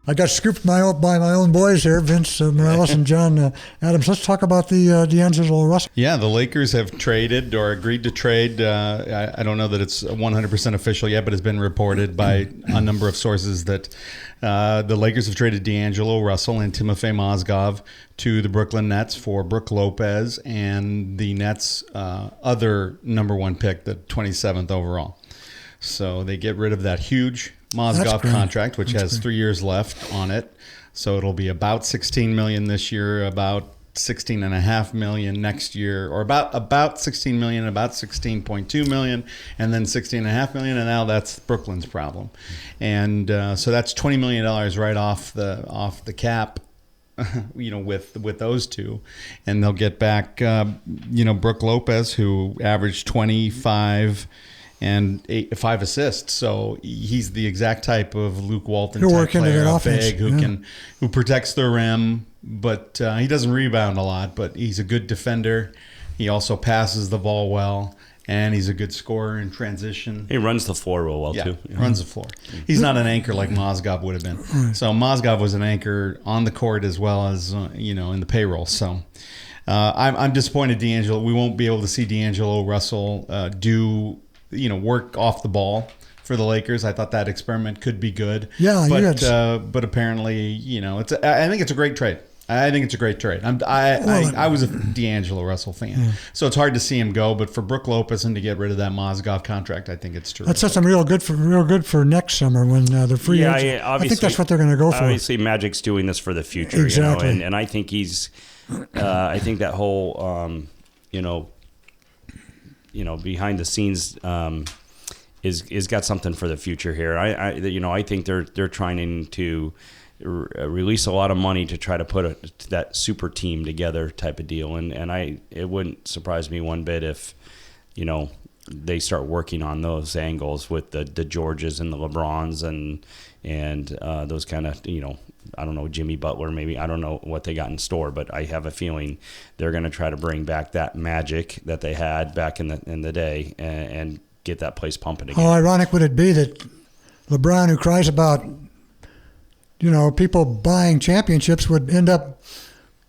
I got scooped by my own boys here, Vince Morales and John Adams. Let's talk about the D'Angelo Russell. Yeah, the Lakers have traded or agreed to trade. I don't know that it's 100% official yet, but it's been reported by a number of sources that the Lakers have traded D'Angelo Russell and Timofey Mozgov to the Brooklyn Nets for Brook Lopez and the Nets' other number one pick, the 27th overall. So they get rid of that huge Mozgov contract, which has 3 years left on it. So it'll be about $16 million this year, about $16.5 million next year, or about $16 million, about $16.2 million, and then $16.5 million, and now that's Brooklyn's problem. And so that's $20 million right off the cap. With those two, and they'll get back, Brook Lopez, who averaged 25 and 5 assists. So he's the exact type of Luke Walton type player, big, who protects the rim, but he doesn't rebound a lot. But he's a good defender. He also passes the ball well. And he's a good scorer in transition. He runs the floor real well, too. Yeah, runs the floor. He's not an anchor like Mozgov would have been. So Mozgov was an anchor on the court as well as, in the payroll. So I'm disappointed D'Angelo. We won't be able to see D'Angelo Russell do, work off the ball for the Lakers. I thought that experiment could be good. Yeah, but apparently, I think it's a great trade. I think it's a great trade. I was a D'Angelo Russell fan, so it's hard to see him go. But for Brook Lopez and to get rid of that Mozgov contract, I think it's true. That sets them real good for next summer when they're free agents. Yeah, I think that's what they're going to go for. Obviously, Magic's doing this for the future, exactly. And I think he's. I think that whole, behind the scenes. Is got something for the future here. I think they're trying to release a lot of money to try to put that super team together type of deal, and it wouldn't surprise me one bit if they start working on those angles with the Georges and the LeBrons and those kind of I don't know, Jimmy Butler maybe. I don't know what they got in store, but I have a feeling they're going to try to bring back that magic that they had back in the day and get that place pumping again. How ironic would it be that LeBron, who cries about people buying championships, would end up,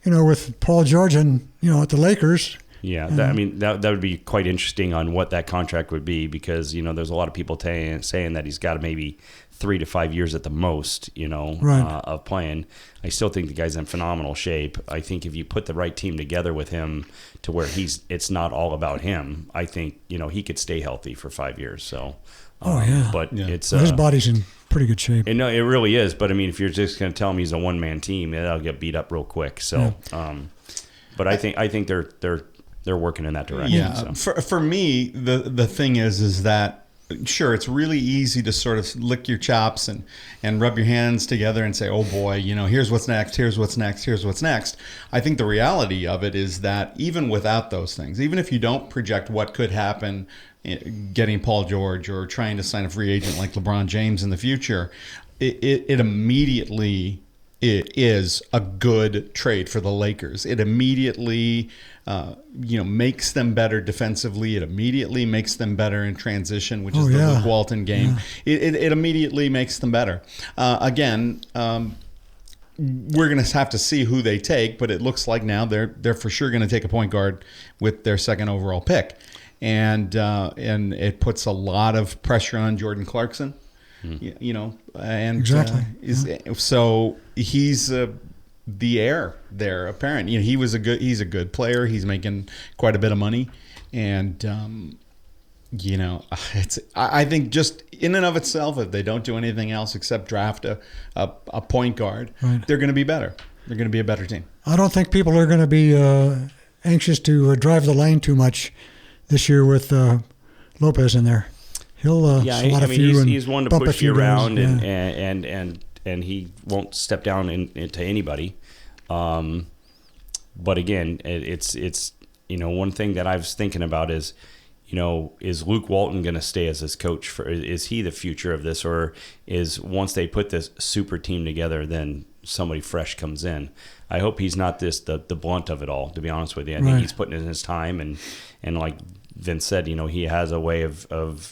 with Paul George and, at the Lakers. Yeah, that would be quite interesting on what that contract would be because, there's a lot of people saying that he's got maybe 3 to 5 years at the most, of playing. I still think the guy's in phenomenal shape. I think if you put the right team together with him to where it's not all about him, I think, he could stay healthy for 5 years. So, but it's his body's in pretty good shape. No, it really is. But if you're just going to tell him he's a one-man team, that'll get beat up real quick. So, but I think they're working in that direction. Yeah. So. For me, the thing is that sure, it's really easy to sort of lick your chops and rub your hands together and say, oh boy, here's what's next, here's what's next, here's what's next. I think the reality of it is that even without those things, even if you don't project what could happen getting Paul George or trying to sign a free agent like LeBron James in the future, it immediately is a good trade for the Lakers. It immediately makes them better defensively. It immediately makes them better in transition, which is the Luke Walton game. Yeah. It immediately makes them better. Again, we're going to have to see who they take, but it looks like now they're for sure going to take a point guard with their second overall pick, and it puts a lot of pressure on Jordan Clarkson. And exactly. So he's the heir there. Apparently, he's a good player. He's making quite a bit of money, and I think just in and of itself, if they don't do anything else except draft a point guard, they're going to be better. They're going to be a better team. I don't think people are going to be anxious to drive the lane too much this year with Lopez in there. He'll he's one to push you around guys, and he won't step down into anybody. But again, it's one thing that I was thinking about is Luke Walton going to stay as his coach? Is he the future of this, or is once they put this super team together, then somebody fresh comes in? I hope he's not the blunt of it all. To be honest with you, I think he's putting in his time, and like Vince said, he has a way of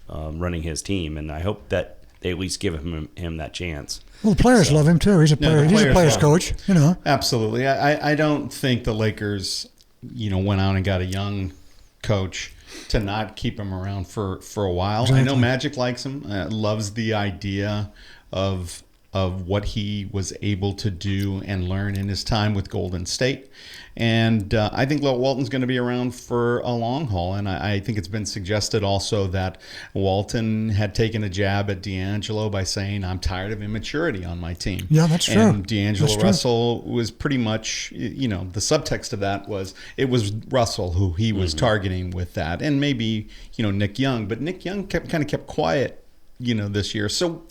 running his team, and I hope that they at least give him that chance. Well, the players love him too. He's a player. the He's a players player's love coach. You know. Absolutely. I don't think the Lakers, went out and got a young coach to not keep him around for a while. Exactly. I know Magic likes him, loves the idea of what he was able to do and learn in his time with Golden State. And I think Walton's going to be around for a long haul. And I think it's been suggested also that Walton had taken a jab at D'Angelo by saying, I'm tired of immaturity on my team. Yeah, that's true. And D'Angelo That's true. Russell was pretty much, the subtext of that was it was Russell who he was targeting with that. And maybe, Nick Young. But Nick Young kind of kept quiet, this year. So,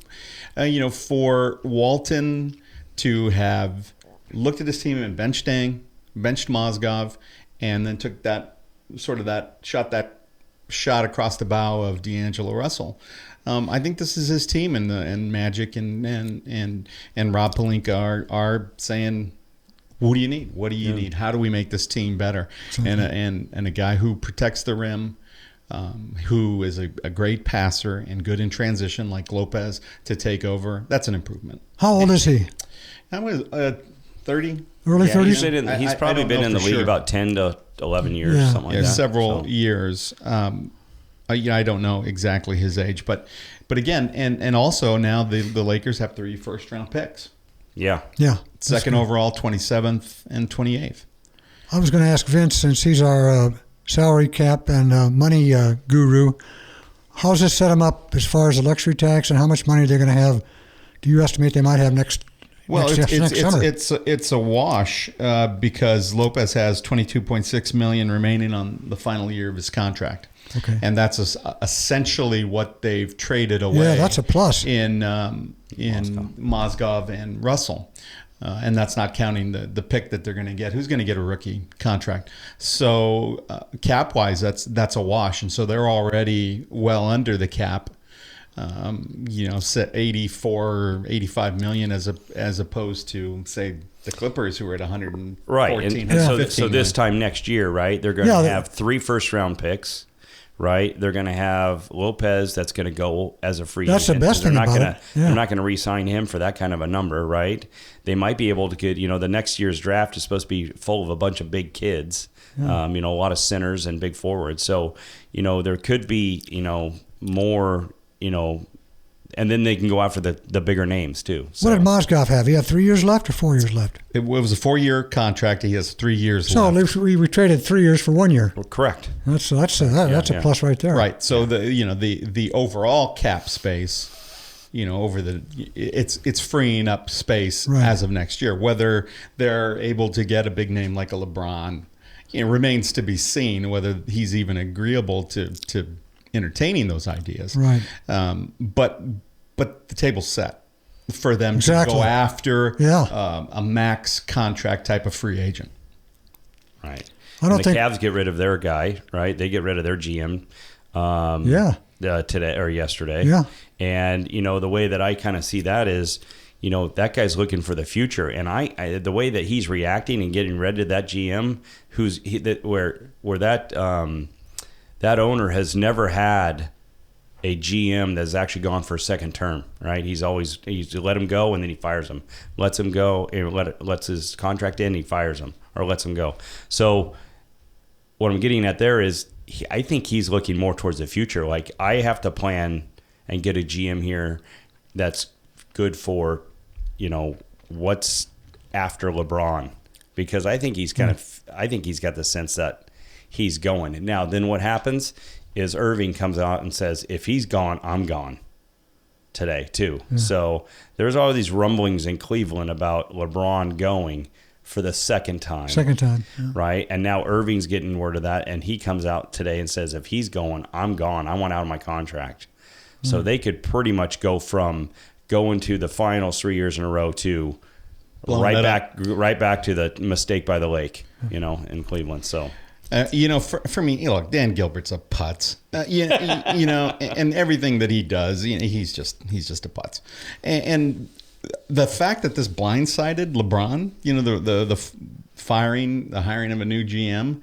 for Walton to have looked at his team and benched Mozgov, and then took that shot across the bow of D'Angelo Russell. I think this is his team, and Magic and Rob Pelinka are saying, "What do you need? What do you need? How do we make this team better?" And a guy who protects the rim, who is a great passer and good in transition, like Lopez, to take over. That's an improvement. How old is he? I was 30. Early Yeah, 30s? he's probably been in the league about 10 to 11 years, Yeah. something like that. Several years. I don't know exactly his age, but again, and also now the Lakers have 3 first-round picks. Yeah. Yeah. Second overall, 27th and 28th. I was going to ask Vince, since he's our salary cap and money guru, how's this set him up as far as the luxury tax, and how much money they're going to have? Do you estimate they might have next Well, next summer? it's a wash because Lopez has $22.6 million remaining on the final year of his contract. Okay. And that's essentially what they've traded away. Yeah, that's a plus. In Mozgov and Russell. And that's not counting the pick that they're going to get. Who's going to get a rookie contract? So cap-wise, that's a wash. And so they're already well under the cap. Set 84 or 85 million as opposed to, say, the Clippers, who are at 114. Right. And so this time next year, right, they're going to have 3 first-round picks. Right, they're going to have Lopez that's going to go as a free agent. That's the best thing about it. Yeah. They're not going to re-sign him for that kind of a number, right? They might be able to get, the next year's draft is supposed to be full of a bunch of big kids, a lot of centers and big forwards. So, there could be, more, and then they can go after the bigger names too. So. What did Mozgov have? He had 3 years left or 4 years left? It was a 4-year contract. He has 3 years left. So we traded 3 years for 1 year. Well, correct. That's a plus right there. Right. So the overall cap space, it's freeing up space as of next year. Whether they're able to get a big name like a LeBron, remains to be seen. Whether he's even agreeable to entertaining those ideas. Right. But the table's set for them to go after a max contract type of free agent. Right. I don't think the Cavs get rid of their guy, right? They get rid of their GM today or yesterday. Yeah. And, the way that I kind of see that is, that guy's looking for the future. And I the way that he's reacting and getting rid of that GM, that owner has never had a GM that's actually gone for a second term, right? He's let him go and then he fires him, lets him go and lets his contract in, he fires him or lets him go. So what I'm getting at there is I think he's looking more towards the future. Like, I have to plan and get a GM here that's good for, what's after LeBron, because I think he's I think he's got the sense that he's going. And now, then what happens is Irving comes out and says, if he's gone, I'm gone today too. Yeah. So there's all these rumblings in Cleveland about LeBron going for the second time. Yeah. Right? And now Irving's getting word of that, and he comes out today and says, if he's going, I'm gone. I want out of my contract. So they could pretty much go from going to the finals 3 years in a row to right back to the mistake by the lake, in Cleveland. So. For me, look, Dan Gilbert's a putz. And everything that he does, he's just a putz. And the fact that this blindsided LeBron, the hiring of a new GM,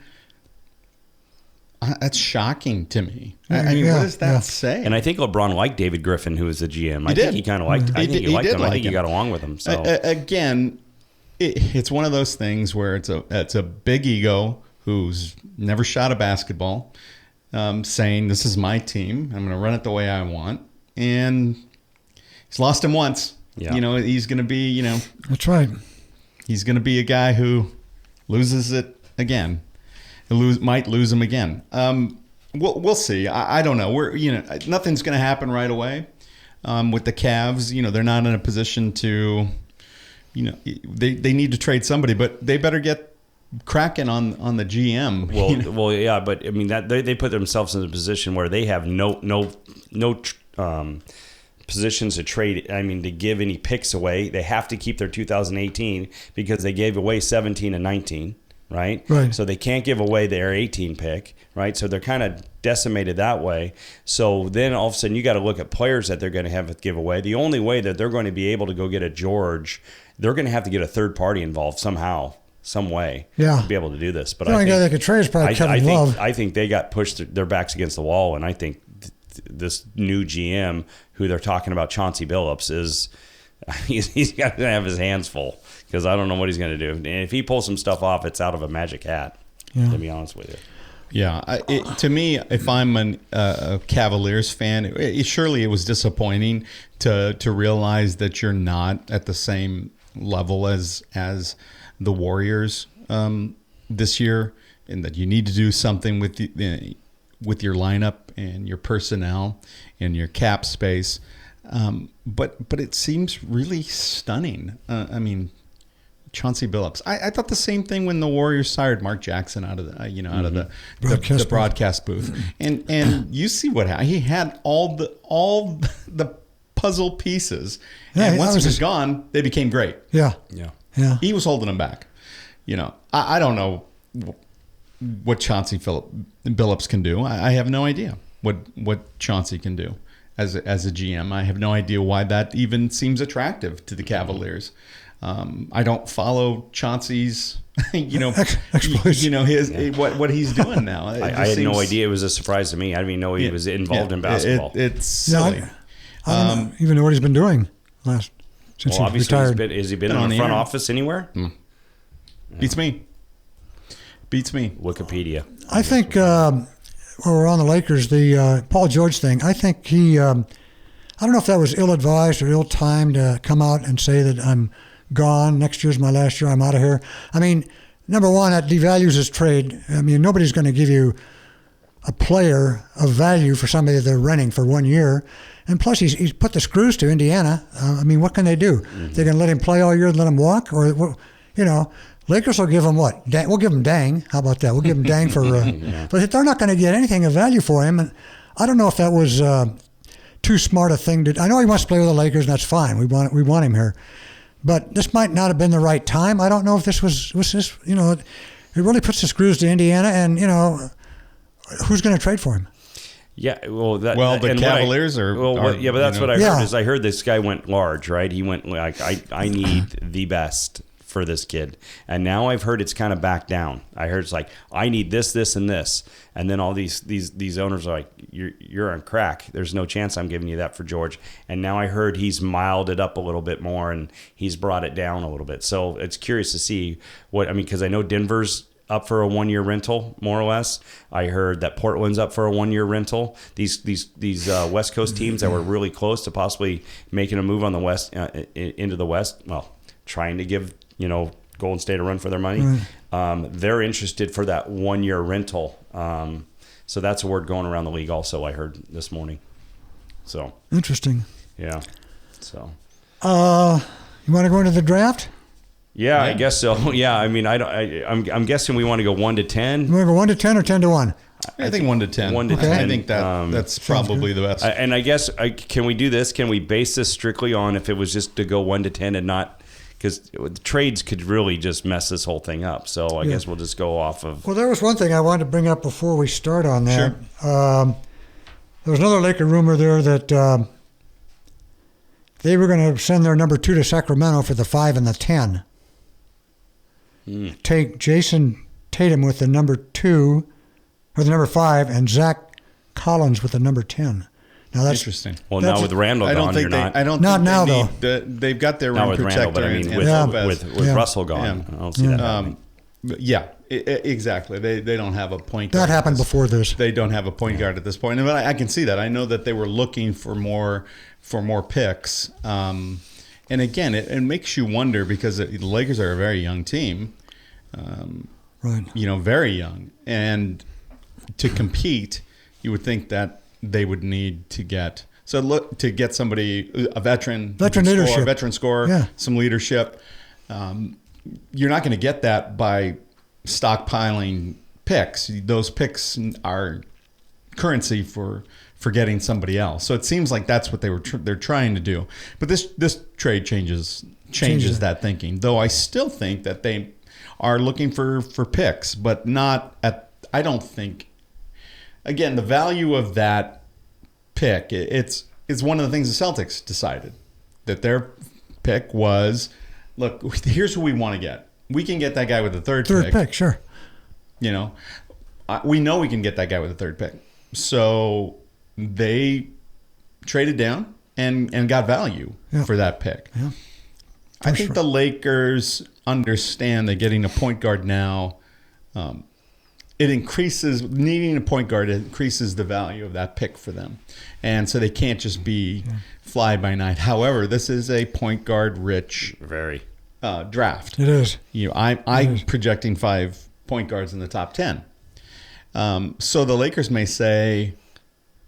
That's shocking to me. I mean, what does that say? And I think LeBron liked David Griffin, who was the GM. I think he kind of liked. I think he liked him. I think he got along with him. So again, it's one of those things where it's a big ego who's never shot a basketball, saying this is my team. I'm going to run it the way I want, and he's lost him once. Yeah. He's going to be. That's right. He's going to be a guy who loses it again. Might lose him again. We'll see. I don't know. Nothing's going to happen right away with the Cavs. They're not in a position to, they need to trade somebody, but they better get cracking on the GM. Well, yeah, but I mean that they put themselves in a position where they have no positions to trade. I mean, to give any picks away. They have to keep their 2018 because they gave away 17 and 19. Right? So they can't give away their 18 pick, right? So they're kind of decimated that way. So then all of a sudden you got to look at players that they're going to have to give away. The only way that they're going to be able to go get a George, they're going to have to get a third party involved somehow, some way to be able to do this. But the only guy they could trade is probably Kevin Love. I think they got pushed their backs against the wall, and I think this new GM who they're talking about, Chauncey Billups, is he's got to have his hands full. Because I don't know what he's going to do. And if he pulls some stuff off, it's out of a magic hat, to be honest with you. Yeah. To me, if I'm a Cavaliers fan, surely it was disappointing to realize that you're not at the same level as the Warriors this year, and that you need to do something with your lineup and your personnel and your cap space. But it seems really stunning. I mean, Chauncey Billups. I thought the same thing when the Warriors hired Mark Jackson out of the broadcast booth, and you see what happened. He had all the puzzle pieces, and once he was gone, they became great. Yeah. He was holding them back. I don't know what Chauncey Billups can do. I have no idea what Chauncey can do as a GM. I have no idea why that even seems attractive to the Cavaliers. I don't follow Chauncey's, his what he's doing now. I had no idea. It was a surprise to me. I didn't even know he was involved in basketball. It's silly. I don't even know what he's been doing since he retired. Has he been in the front office anywhere? Beats me. Wikipedia. I think while we're on the Lakers, the Paul George thing, I think he, I don't know if that was ill-advised or ill-timed to come out and say that I'm gone. Next year's my last year. I'm out of here. I mean, number one, that devalues his trade. I mean, nobody's going to give you a player of value for somebody that they're renting for 1 year. And plus, he's put the screws to Indiana. I mean, what can they do? They're going to let him play all year and let him walk? Or, Lakers will give him what? We'll give him Dang. How about that? We'll give him Dang for... But they're not going to get anything of value for him. And I don't know if that was too smart a thing to... I know he wants to play with the Lakers, and that's fine. We want him here. But this might not have been the right time. I don't know if this was this, it really puts the screws to Indiana, and, who's going to trade for him? Yeah, the Cavaliers are... but that's what I heard is I heard this guy went large, right? He went like, I need the best for this kid. And now I've heard it's kind of back down. I heard it's like, I need this, this, and this. And then all these owners are like, you're on crack. There's no chance I'm giving you that for George. And now I heard he's miled it up a little bit more and he's brought it down a little bit. So it's curious to see because I know Denver's up for a 1-year rental, more or less. I heard that Portland's up for a 1-year rental. These West Coast teams that were really close to possibly making a move on the West into the West, well, trying to give Golden State a run for their money. They're interested for that 1-year rental. So that's a word going around the league also, I heard this morning. So interesting. Yeah. So you want to go into the draft? Yeah, I guess so. Yeah, I mean, I'm guessing we want to go 1 to 10. You want to go 1 to 10 or 10 to 1? I think 1 to 10. 1 to 10. I think that's probably the best. And I guess, can we do this? Can we base this strictly on if it was just to go 1 to 10 and not, because the trades could really just mess this whole thing up. So I guess we'll just go off of. Well, there was one thing I wanted to bring up before we start on that. Sure. There was another Laker rumor there that they were going to send their number 2 to Sacramento for the 5 and the 10. Take Jason Tatum with the number 2, with the number 5 and Zach Collins with the number 10. Now that's interesting. Well, now with Randall gone, you're not. I don't Not think now, though. They've got their rim with protector. Randall, but I mean with Russell gone, I don't see that happening. Exactly. They don't have a point guard. that happened before this. They don't have a point guard at this point. But I can see that. I know that they were looking for more picks. And again, it makes you wonder because the Lakers are a very young team. Right. Very young. And to compete, you would think that they would need to get somebody, a veteran leadership, veteran scorer, yeah. some leadership. You're not going to get that by stockpiling picks. Those picks are currency for getting somebody else. So it seems like that's what they're trying to do. But this trade changes that thinking. Though I still think that they are looking for picks, but not at. I don't think. Again, the value of that pick, it's one of the things the Celtics decided. That their pick was, look, here's who we want to get. We can get that guy with the third pick. Sure. We know we can get that guy with the third pick. So they traded down and got value for that pick. Yeah. I think the Lakers understand that getting a point guard now, needing a point guard increases the value of that pick for them. And so they can't just be fly by night. However, this is a point guard rich draft. It is. I'm projecting 5 point guards in the top 10. So the Lakers may say,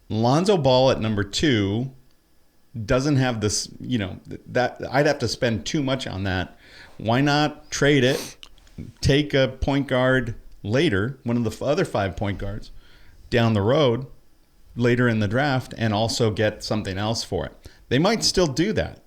Lonzo Ball at number 2 doesn't have this, that I'd have to spend too much on that. Why not trade it, take a point guard later, one of the other 5 point guards down the road later in the draft, and also get something else for it. They might still do that.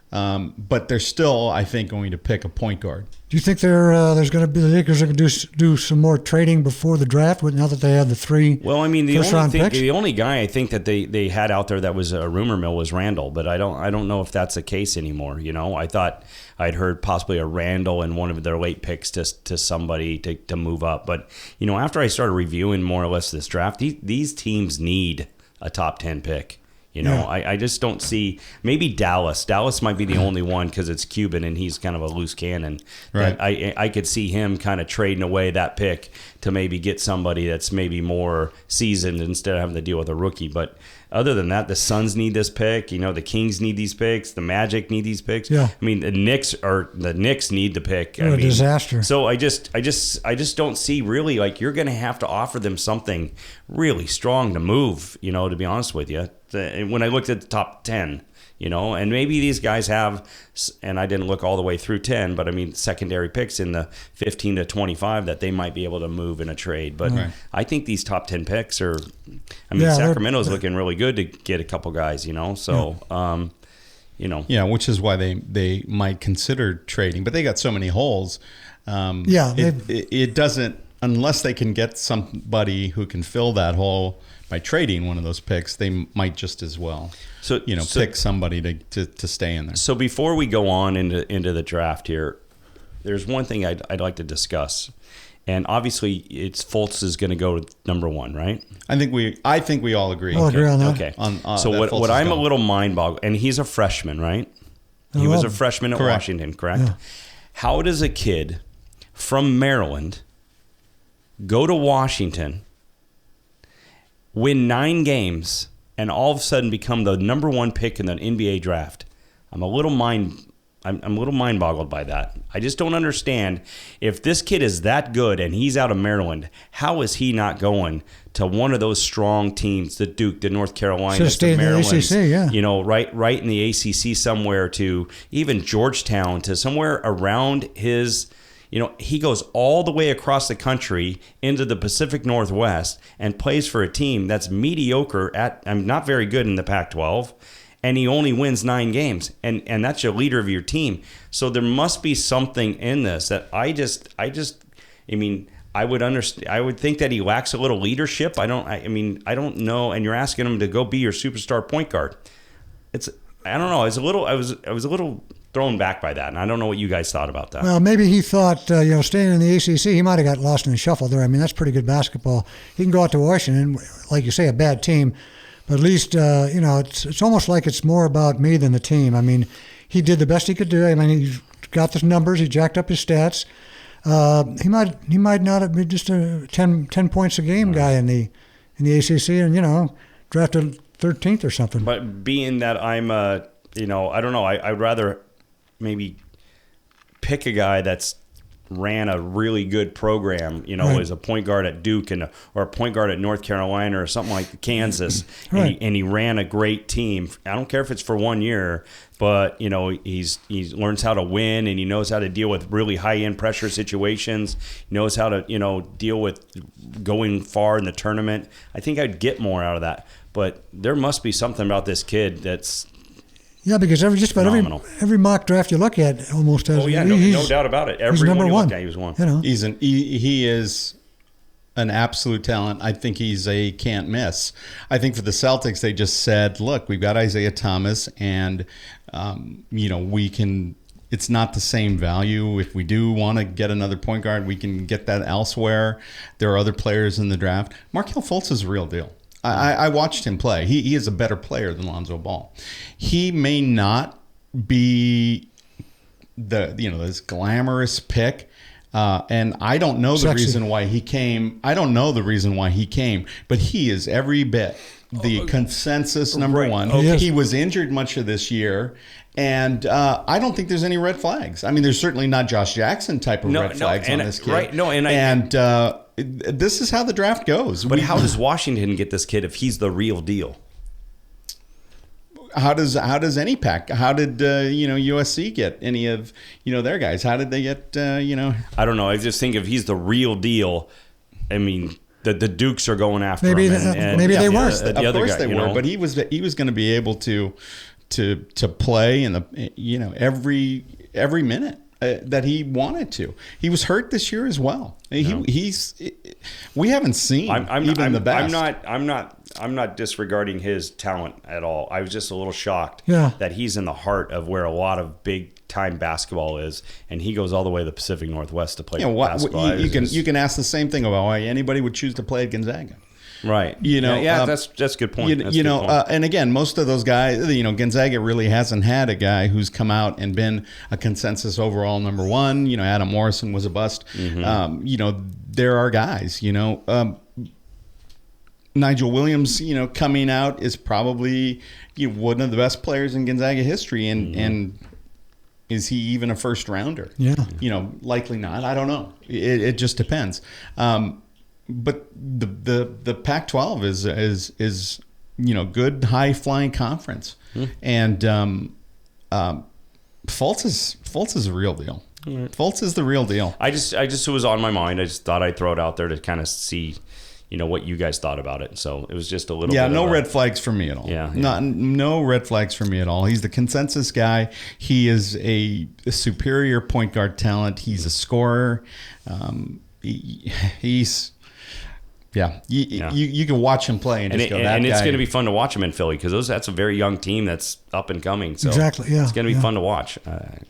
But they're still, I think, going to pick a point guard. Do you think there's going to be the Lakers are going to do some more trading before the draft? Now that they have the 3 well, I mean, the picks? only guy I think that they had out there that was a rumor mill was Randall, but I don't know if that's the case anymore. I thought I'd heard possibly a Randall and one of their late picks to somebody to move up, but after I started reviewing more or less this draft, these teams need a top 10 pick. I just don't see. Maybe Dallas. Dallas might be the only one because it's Cuban and he's kind of a loose cannon. Right. I could see him kind of trading away that pick to maybe get somebody that's maybe more seasoned instead of having to deal with a rookie. But other than that, the Suns need this pick. The Kings need these picks. The Magic need these picks. Yeah. I mean, the Knicks need the pick. They're a disaster. So I just don't see really, like, you're going to have to offer them something really strong to move. To be honest with you. When I looked at the top 10, and maybe these guys have, and I didn't look all the way through 10, but I mean, secondary picks in the 15 to 25 that they might be able to move in a trade. But I think these top 10 picks are, Sacramento's looking really good to get a couple guys, so, which is why they might consider trading, but they got so many holes. It doesn't, unless they can get somebody who can fill that hole by trading one of those picks, they might just as well, pick somebody to stay in there. So before we go on into the draft here, there's one thing I'd like to discuss, and obviously it's Fultz is going to go to number 1, right? I think we all agree. I'll agree on that. Okay. So what I'm a little mind boggled, and he's a freshman, right? He was a freshman at Washington, correct? Yeah. How does a kid from Maryland go to Washington, win 9 games, and all of a sudden become the number 1 pick in the NBA draft? I'm a little mind boggled by that. I just don't understand. If this kid is that good and he's out of Maryland, how is he not going to one of those strong teams, the Duke, the North Carolina, the Maryland, right in the ACC somewhere, to even Georgetown, to somewhere around his. He goes all the way across the country into the Pacific Northwest and plays for a team that's mediocre not very good in the Pac-12, and he only wins 9 games, and that's your leader of your team. So there must be something in this that I would understand. I would think that he lacks a little leadership. I don't know. And you're asking him to go be your superstar point guard. I don't know. I was a little thrown back by that, and I don't know what you guys thought about that. Well, maybe he thought, staying in the ACC, he might have got lost in the shuffle there. I mean, that's pretty good basketball. He can go out to Washington, like you say, a bad team, but at least, it's almost like it's more about me than the team. I mean, he did the best he could do. I mean, he got the numbers. He jacked up his stats. He might not have been just a 10 points a game guy in the ACC, and drafted 13th or something. But being that I'm, I don't know. I'd rather maybe pick a guy that's ran a really good program, Right. as a point guard at Duke or a point guard at North Carolina or something like Kansas, Right. and he ran a great team. I don't care if it's for 1 year, but he learns how to win, and he knows how to deal with really high end pressure situations. He knows how to deal with going far in the tournament. I think I'd get more out of that, but there must be something about this kid that's Because just about phenomenal. every mock draft you look at almost has. No doubt about it. Every number one you one. look at, he was one. He is an absolute talent. I think he's a can't miss. I think for the Celtics, they just said, look, we've got Isaiah Thomas, and we can. It's not the same value. If we do want to get another point guard, we can get that elsewhere. There are other players in the draft. Markelle Fultz is a real deal. I watched him play. He is a better player than Lonzo Ball. He may not be this glamorous pick, and I don't know the reason why he came. But he is every bit the consensus number right. one. Okay. He was injured much of this year. And I don't think there's any red flags. I mean, there's certainly not Josh Jackson type of red flags on this kid. Right? No, This is how the draft goes. But how does Washington get this kid if he's the real deal? How does any pack? How did USC get any of their guys? How did they get I don't know. I just think if he's the real deal, I mean, the Dukes are going after Maybe him. maybe they were. Of course they were, but he was going to be able to play in the every minute that he wanted to. He was hurt this year as well. We haven't seen the best. I'm not disregarding his talent at all. I was just a little shocked that he's in the heart of where a lot of big time basketball is, and he goes all the way to the Pacific Northwest to play basketball. You can ask the same thing about why anybody would choose to play at Gonzaga. Right. That's a good point. And again, most of those guys, Gonzaga really hasn't had a guy who's come out and been a consensus overall number one. Adam Morrison was a bust. Mm-hmm. There are guys, Nigel Williams, coming out is probably one of the best players in Gonzaga history. And is he even a first rounder? Yeah. Likely not. I don't know. It just depends. But the Pac-12 is good high flying conference, and Fultz is a real deal. Right. Fultz is the real deal. I just it was on my mind. I just thought I'd throw it out there to kind of see, what you guys thought about it. So it was just a little. Yeah, no red flags for me at all. Yeah. No red flags for me at all. He's the consensus guy. He is a superior point guard talent. He's a scorer. He's. Yeah, you can watch him play and just go, that and it's guy. going to be fun to watch him in Philly because that's a very young team that's up and coming. So exactly, yeah. It's going to be fun to watch.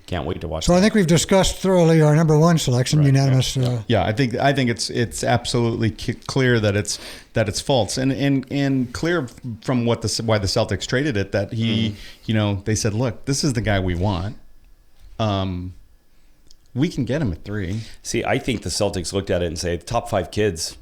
Can't wait to watch. So I think we've discussed thoroughly our number one selection, unanimous. Yeah, I think it's absolutely clear that it's Fultz, and clear from why the Celtics traded it that he, they said, look, this is the guy we want. We can get him at 3. See, I think the Celtics looked at it and say, the top 5 kids.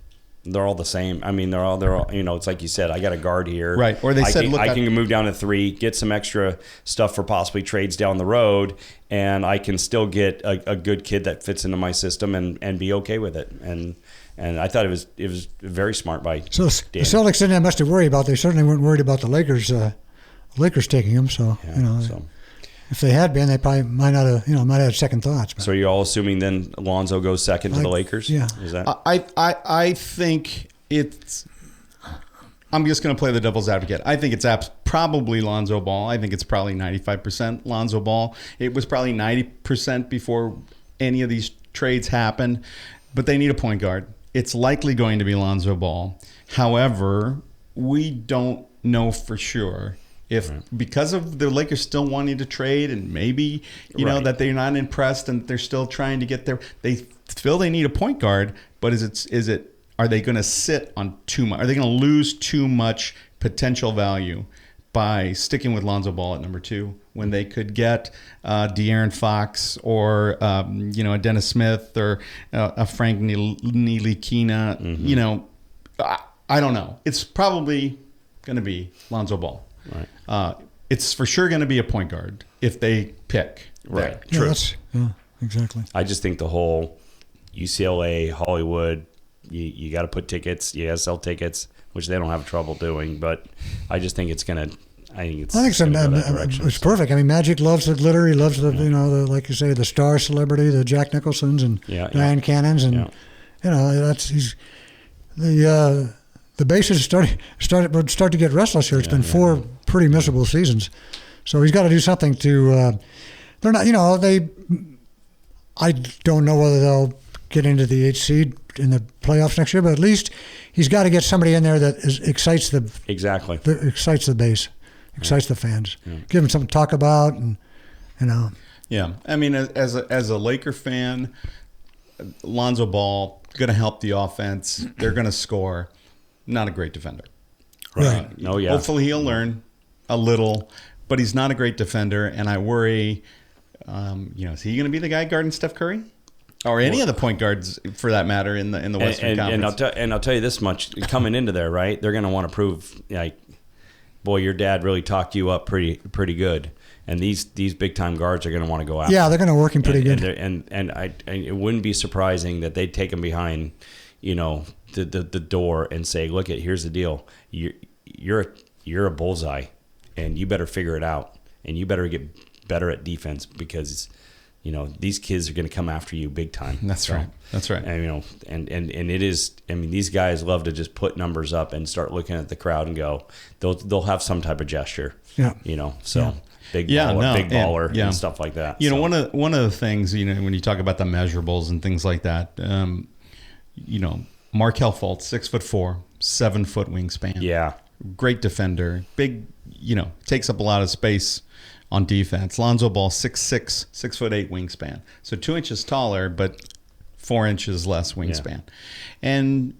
They're all the same. I mean, they're all, it's like you said, I got a guard here. Right. Or they said, look, I can move down to 3, get some extra stuff for possibly trades down the road, and I can still get a good kid that fits into my system and be okay with it. And I thought it was very smart by Dan. So the Celtics didn't have much to worry about. They certainly weren't worried about the Lakers taking him. So, if they had been, they probably might not have had second thoughts. But. So you're all assuming then Alonzo goes second to the Lakers? Yeah. Is that? I think it's. I'm just going to play the devil's advocate. I think it's probably Lonzo Ball. I think it's probably 95% Lonzo Ball. It was probably 90% before any of these trades happened, but they need a point guard. It's likely going to be Lonzo Ball. However, we don't know for sure If because of the Lakers still wanting to trade and maybe, you know, that they're not impressed and they're still trying to get there, they feel they need a point guard, but are they going to sit on too much? Are they going to lose too much potential value by sticking with Lonzo Ball at number 2 when they could get De'Aaron Fox or you know, a Dennis Smith or a Frank Ntilikina? You know, I don't know. It's probably going to be Lonzo Ball. Right. It's for sure going to be a point guard if they pick. Right. True. Yeah, exactly. I just think the whole UCLA, Hollywood, you got to put tickets. You got to sell tickets, which they don't have trouble doing. But I just think it's going to. I think it's perfect. I mean, Magic loves the glitter. He loves the you know, the, like you say, the star celebrity, the Jack Nicholsons and Diane Cannons, and you know, the bases would start to get restless here. It's been 4 pretty miserable seasons, so he's got to do something to. They're not, you know, I don't know whether they'll get into the 8th seed in the playoffs next year, but at least he's got to get somebody in there that excites the base, excites the fans, give them something to talk about, and you know. Yeah, I mean, as a Laker fan, Lonzo Ball going to help the offense. They're going to score. Not a great defender. Right. Hopefully he'll learn a little, but he's not a great defender, and I worry. You know, is he going to be the guy guarding Steph Curry, or any of the point guards for that matter in the Western Conference? And I'll tell you this much: coming into there, right, they're going to want to prove, like, boy, your dad really talked you up pretty good. And these big time guards are going to want to go out. Yeah, they're going to work him pretty good. And it wouldn't be surprising that they'd take him behind, you know, the door and say, look, here's the deal. You're a bullseye, and you better figure it out, and you better get better at defense because, you know, these kids are going to come after you big time. That's right. And you know, and it is. I mean, these guys love to just put numbers up and start looking at the crowd and go. They'll have some type of gesture. Yeah. You know. So. Yeah. Big baller, and stuff like that. You know, one of the things, you know, when you talk about the measurables and things like that, you know, Markelle Fultz, 6'4", 7-foot wingspan. Yeah, great defender. Big, you know, takes up a lot of space on defense. Lonzo Ball, 6'6", 6'8" wingspan. So 2 inches taller, but 4 inches less wingspan. Yeah. And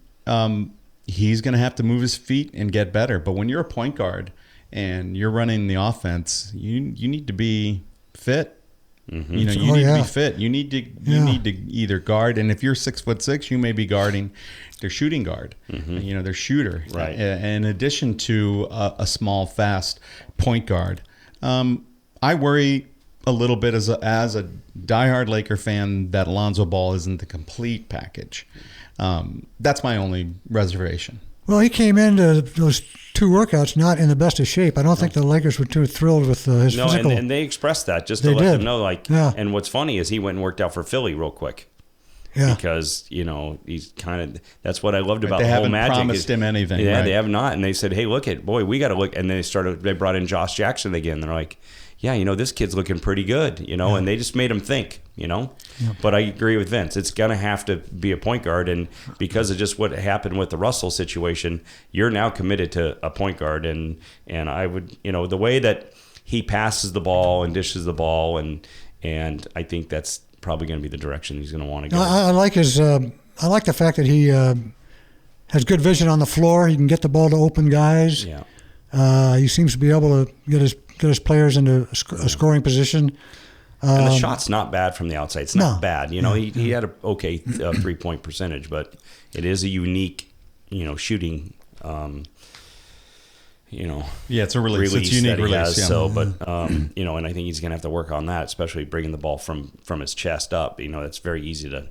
he's going to have to move his feet and get better. But when you're a point guard and you're running the offense, you need to be fit. Mm-hmm. You know, you need to be fit. You need to either guard, and if you're 6'6", you may be guarding their shooting guard. Mm-hmm. You know, their shooter. Right. In addition to a small, fast point guard. I worry a little bit as a diehard Laker fan that Lonzo Ball isn't the complete package. That's my only reservation. Well, he came into those 2 workouts not in the best of shape. I don't think the Lakers were too thrilled with his physical. And they expressed that just to let them know. Like, and what's funny is he went and worked out for Philly real quick. Yeah. Because, you know, he's kind of, that's what I loved about the whole Magic. They haven't promised him anything. Yeah, they have not. And they said, hey, we got to look. And they brought in Josh Jackson again. They're like, yeah, you know, this kid's looking pretty good, you know, and they just made him think, you know. Yeah. But I agree with Vince. It's going to have to be a point guard. And because of just what happened with the Russell situation, you're now committed to a point guard. And I would, you know, the way that he passes the ball and dishes the ball, and I think that's probably going to be the direction he's going to want to go. I like the fact that he has good vision on the floor. He can get the ball to open guys. Yeah. He seems to be able to get his players into a scoring position. And the shot's not bad from the outside. It's not bad. You know, he had a okay 3-point percentage, but it is a unique, you know, shooting. You know, it's a release. It's unique release. Has, so, but you know, and I think he's going to have to work on that, especially bringing the ball from his chest up. You know, that's very easy to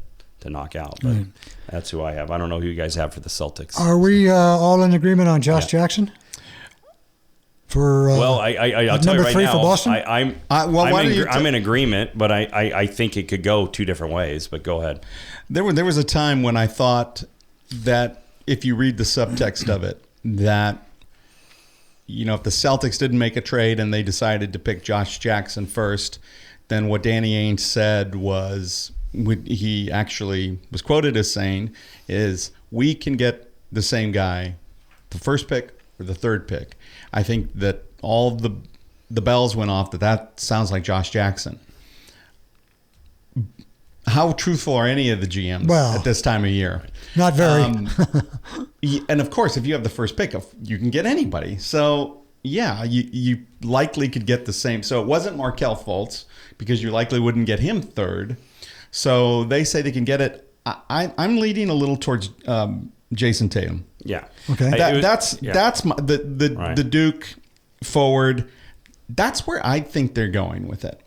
knock out. But that's who I have. I don't know who you guys have for the Celtics. Are we all in agreement on Josh Jackson? I'll tell you right now, for Boston? I'm in agreement, but I think it could go 2 different ways. But go ahead. There was a time when I thought that if you read the subtext of it, that, you know, if the Celtics didn't make a trade and they decided to pick Josh Jackson first, then what Danny Ainge said was, he actually was quoted as saying, is we can get the same guy, the first pick or the third pick. I think that all the bells went off that sounds like Josh Jackson. How truthful are any of the GMs at this time of year? Not very. And of course, if you have the first pick, you can get anybody. So yeah, you likely could get the same. So it wasn't Markelle Fultz because you likely wouldn't get him third. So they say they can get it. I'm leading a little towards Jason Tatum. Yeah. Okay. That's the Duke forward. That's where I think they're going with it.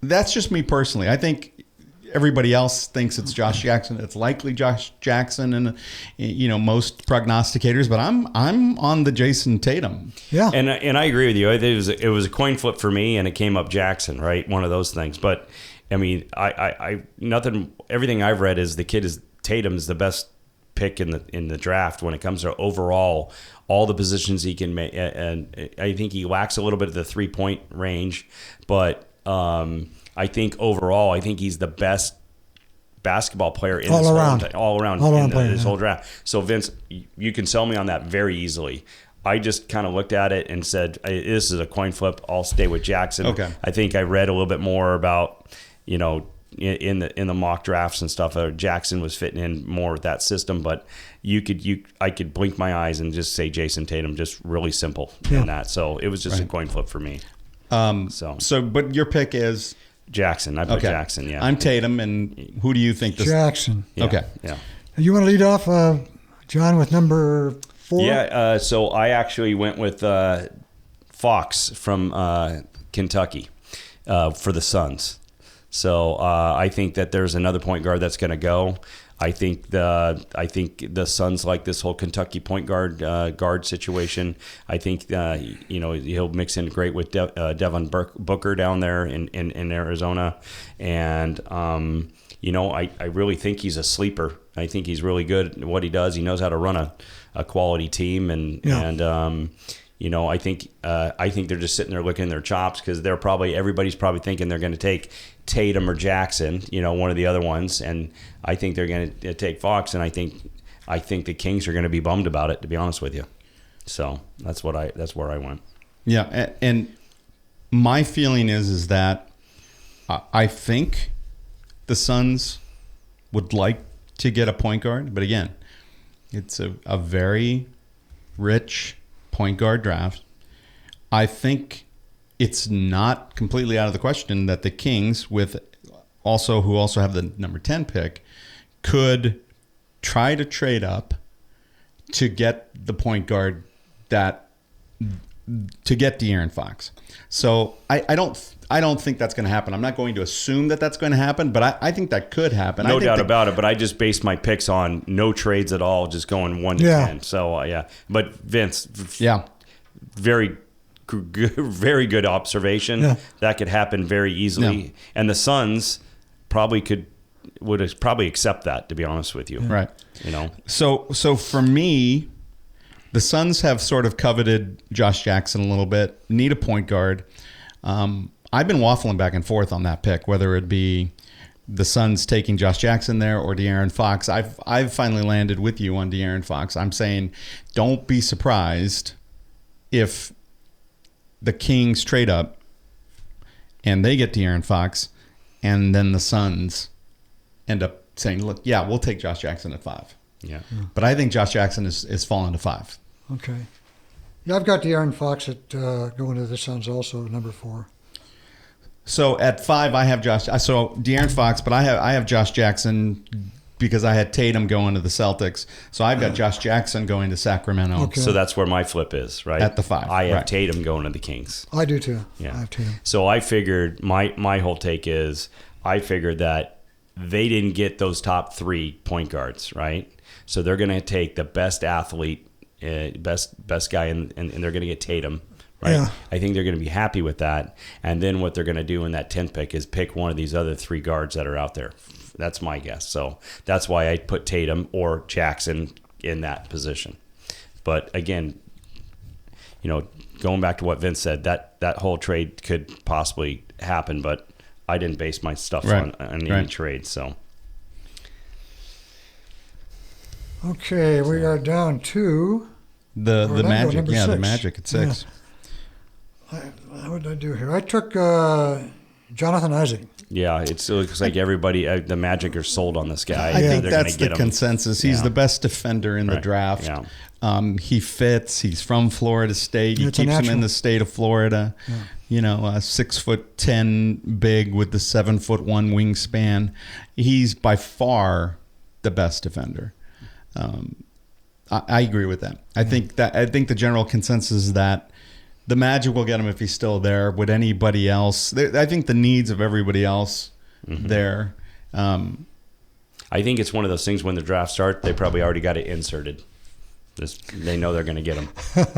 That's just me personally. I think everybody else thinks it's Josh Jackson. It's likely Josh Jackson, and most prognosticators. But I'm on the Jason Tatum. Yeah, and I agree with you. It was a coin flip for me, and it came up Jackson, right? One of those things. But I mean, I nothing. Everything I've read is Tatum's the best pick in the draft when it comes to overall all the positions he can make. And I think he lacks a little bit of the 3-point range, but. I think overall, he's the best basketball player in all around this whole draft. So Vince, you can sell me on that very easily. I just kind of looked at it and said, "This is a coin flip. I'll stay with Jackson." Okay. I think I read a little bit more about in the mock drafts and stuff. Jackson was fitting in more with that system, but I could blink my eyes and just say Jason Tatum, just really simple in that. So it was just a coin flip for me. But your pick is Jackson. I put Jackson. Yeah, I'm Tatum, and who do you think? Jackson. Yeah, okay. Yeah. You want to lead off, John, with number 4? Yeah. So I actually went with Fox from Kentucky for the Suns. So I think that there's another point guard that's going to go. I think the Suns like this whole Kentucky point guard situation. I think he'll mix in great with Devin Booker down there in Arizona, and I really think he's a sleeper. I think he's really good at what he does. He knows how to run a quality team, I think they're just sitting there licking their chops because everybody's probably thinking they're going to take Tatum or Jackson, one of the other ones, and I think they're going to take Fox, and I think the Kings are going to be bummed about it, to be honest with you. So that's where I went. Yeah, and my feeling is that I think the Suns would like to get a point guard, but again, it's a very rich point guard draft. I think it's not completely out of the question that the Kings, who also have the number 10 pick, could try to trade up to get the point guard to get De'Aaron Fox. So I don't think that's going to happen. I'm not going to assume that that's going to happen, but I think that could happen. No doubt about it, but I just based my picks on no trades at all, just going 1 to 10. So, But Vince, very good observation. Yeah. That could happen very easily. Yeah. And the Suns would accept that, to be honest with you. Right. So for me, the Suns have sort of coveted Josh Jackson a little bit, need a point guard. I've been waffling back and forth on that pick, whether it be the Suns taking Josh Jackson there or De'Aaron Fox. I've finally landed with you on De'Aaron Fox. I'm saying don't be surprised if the Kings trade up and they get De'Aaron Fox, and then the Suns end up saying, look, yeah, we'll take Josh Jackson at 5. Yeah. But I think Josh Jackson is falling to 5. Okay. Yeah, I've got De'Aaron Fox going to the Suns also, number 4. So at 5, I have De'Aaron Fox, but I have Josh Jackson because I had Tatum going to the Celtics. So I've got Josh Jackson going to Sacramento. Okay. So that's where my flip is, right? At the 5. I have Tatum going to the Kings. I do too. Yeah. I have Tatum. So I figured my whole take is that they didn't get those top 3 point guards, right? So they're going to take the best athlete, best guy, and they're going to get Tatum. Right. Yeah. I think they're going to be happy with that. And then what they're going to do in that 10th pick is pick one of these other 3 guards that are out there. That's my guess. So that's why I put Tatum or Jackson in that position. But again, going back to what Vince said, that whole trade could possibly happen, but I didn't base my stuff on any trade. So. Okay, we are down to The Orlando, Magic, number the 6. Magic at 6. What did I do here? I took Jonathan Isaac. Yeah, it looks like everybody, the Magic are sold on this guy. I think They're that's gonna the get him. consensus. He's Yeah. the best defender in the Right. draft. Yeah. He fits. He's from Florida State. He It's a keeps him in natural. the state of Florida. You know, 6'10" big with the 7'1" wingspan. He's by far the best defender. I agree with that. I think the general consensus is that the Magic will get him if he's still there. Would anybody else? I think the needs of everybody else there. I think it's one of those things when the draft starts, they probably already got it inserted. They know they're going to get him,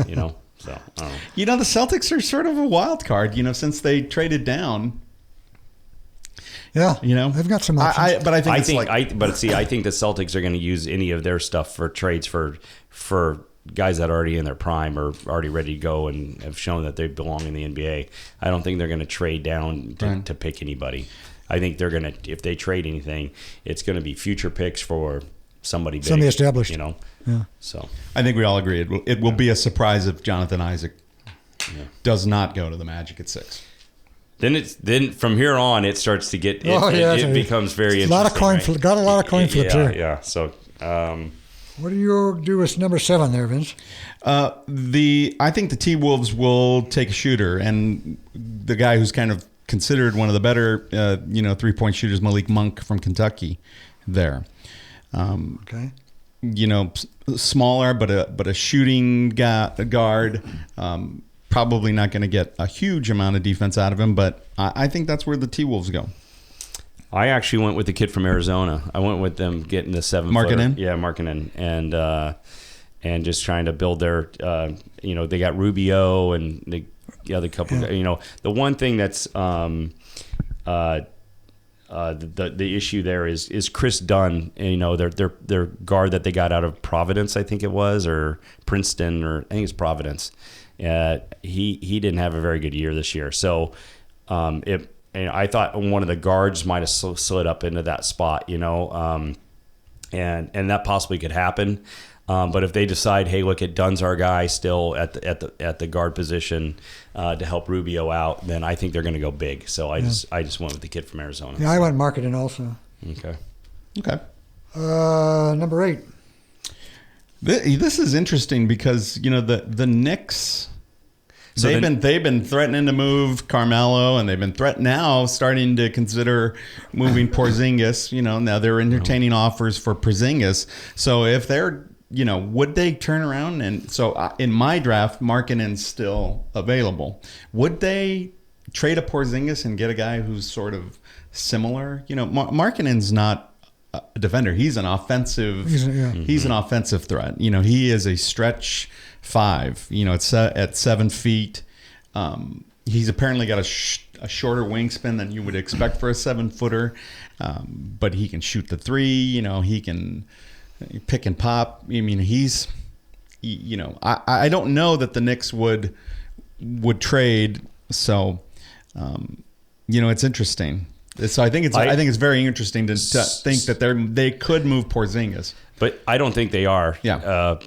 you know. So, I don't know. You know, the Celtics are sort of a wild card, you know, since they traded down. Yeah, You know, they've got some options. but I think I think the Celtics are going to use any of their stuff for trades for guys that are already in their prime or already ready to go and have shown that they belong in the NBA. I don't think they're going to trade down to pick anybody. I think they're going to, if they trade anything, it's going to be future picks for somebody big, Somebody established. you know. Yeah. So I think we all agree it will be a surprise if Jonathan Isaac does not go to the Magic at 6. then from here on it starts to get it becomes very a interesting. lot of coin right? got a lot of coin flips here. Yeah. So What do you do with number 7 there, Vince? I think the T-Wolves will take a shooter, and the guy who's kind of considered one of the better 3-point shooters, Malik Monk from Kentucky there. Okay. You know, smaller, but a shooting guard. Probably not going to get a huge amount of defense out of him, but I think that's where the T-Wolves go. I actually went with the kid from Arizona. I went with them getting the 7-footer. Markkanen? Yeah, Markkanen. And just trying to build their, they got Rubio and the other couple. Yeah. The one thing that's the issue there is Chris Dunn. Their guard that they got out of Providence, I think it was, or Princeton, or I think it's Providence. He didn't have a very good year this year. So and I thought one of the guards might have slid up into that spot, and that possibly could happen. But if they decide, hey, look, Dunn's our guy still at the guard position to help Rubio out, then I think they're going to go big. So I just went with the kid from Arizona. Yeah, I went Markkanen also. Okay. Number 8. This is interesting because the Knicks. So they've been threatening to move Carmelo, and they've been starting to consider moving Porzingis. Now they're entertaining offers for Porzingis. So if they're, would they turn around and in my draft, Markkanen's still available. Would they trade a Porzingis and get a guy who's sort of similar? Markkanen's not a defender. He's an offensive. He's an offensive threat. He is a stretch 5. It's at 7 feet. He's apparently got a shorter wingspan than you would expect for a 7-footer, but he can shoot the 3. He can pick and pop. I mean, he's. I don't know that the Knicks would trade. So, it's interesting. So I think it's very interesting to think that they could move Porzingis, but I don't think they are. Yeah.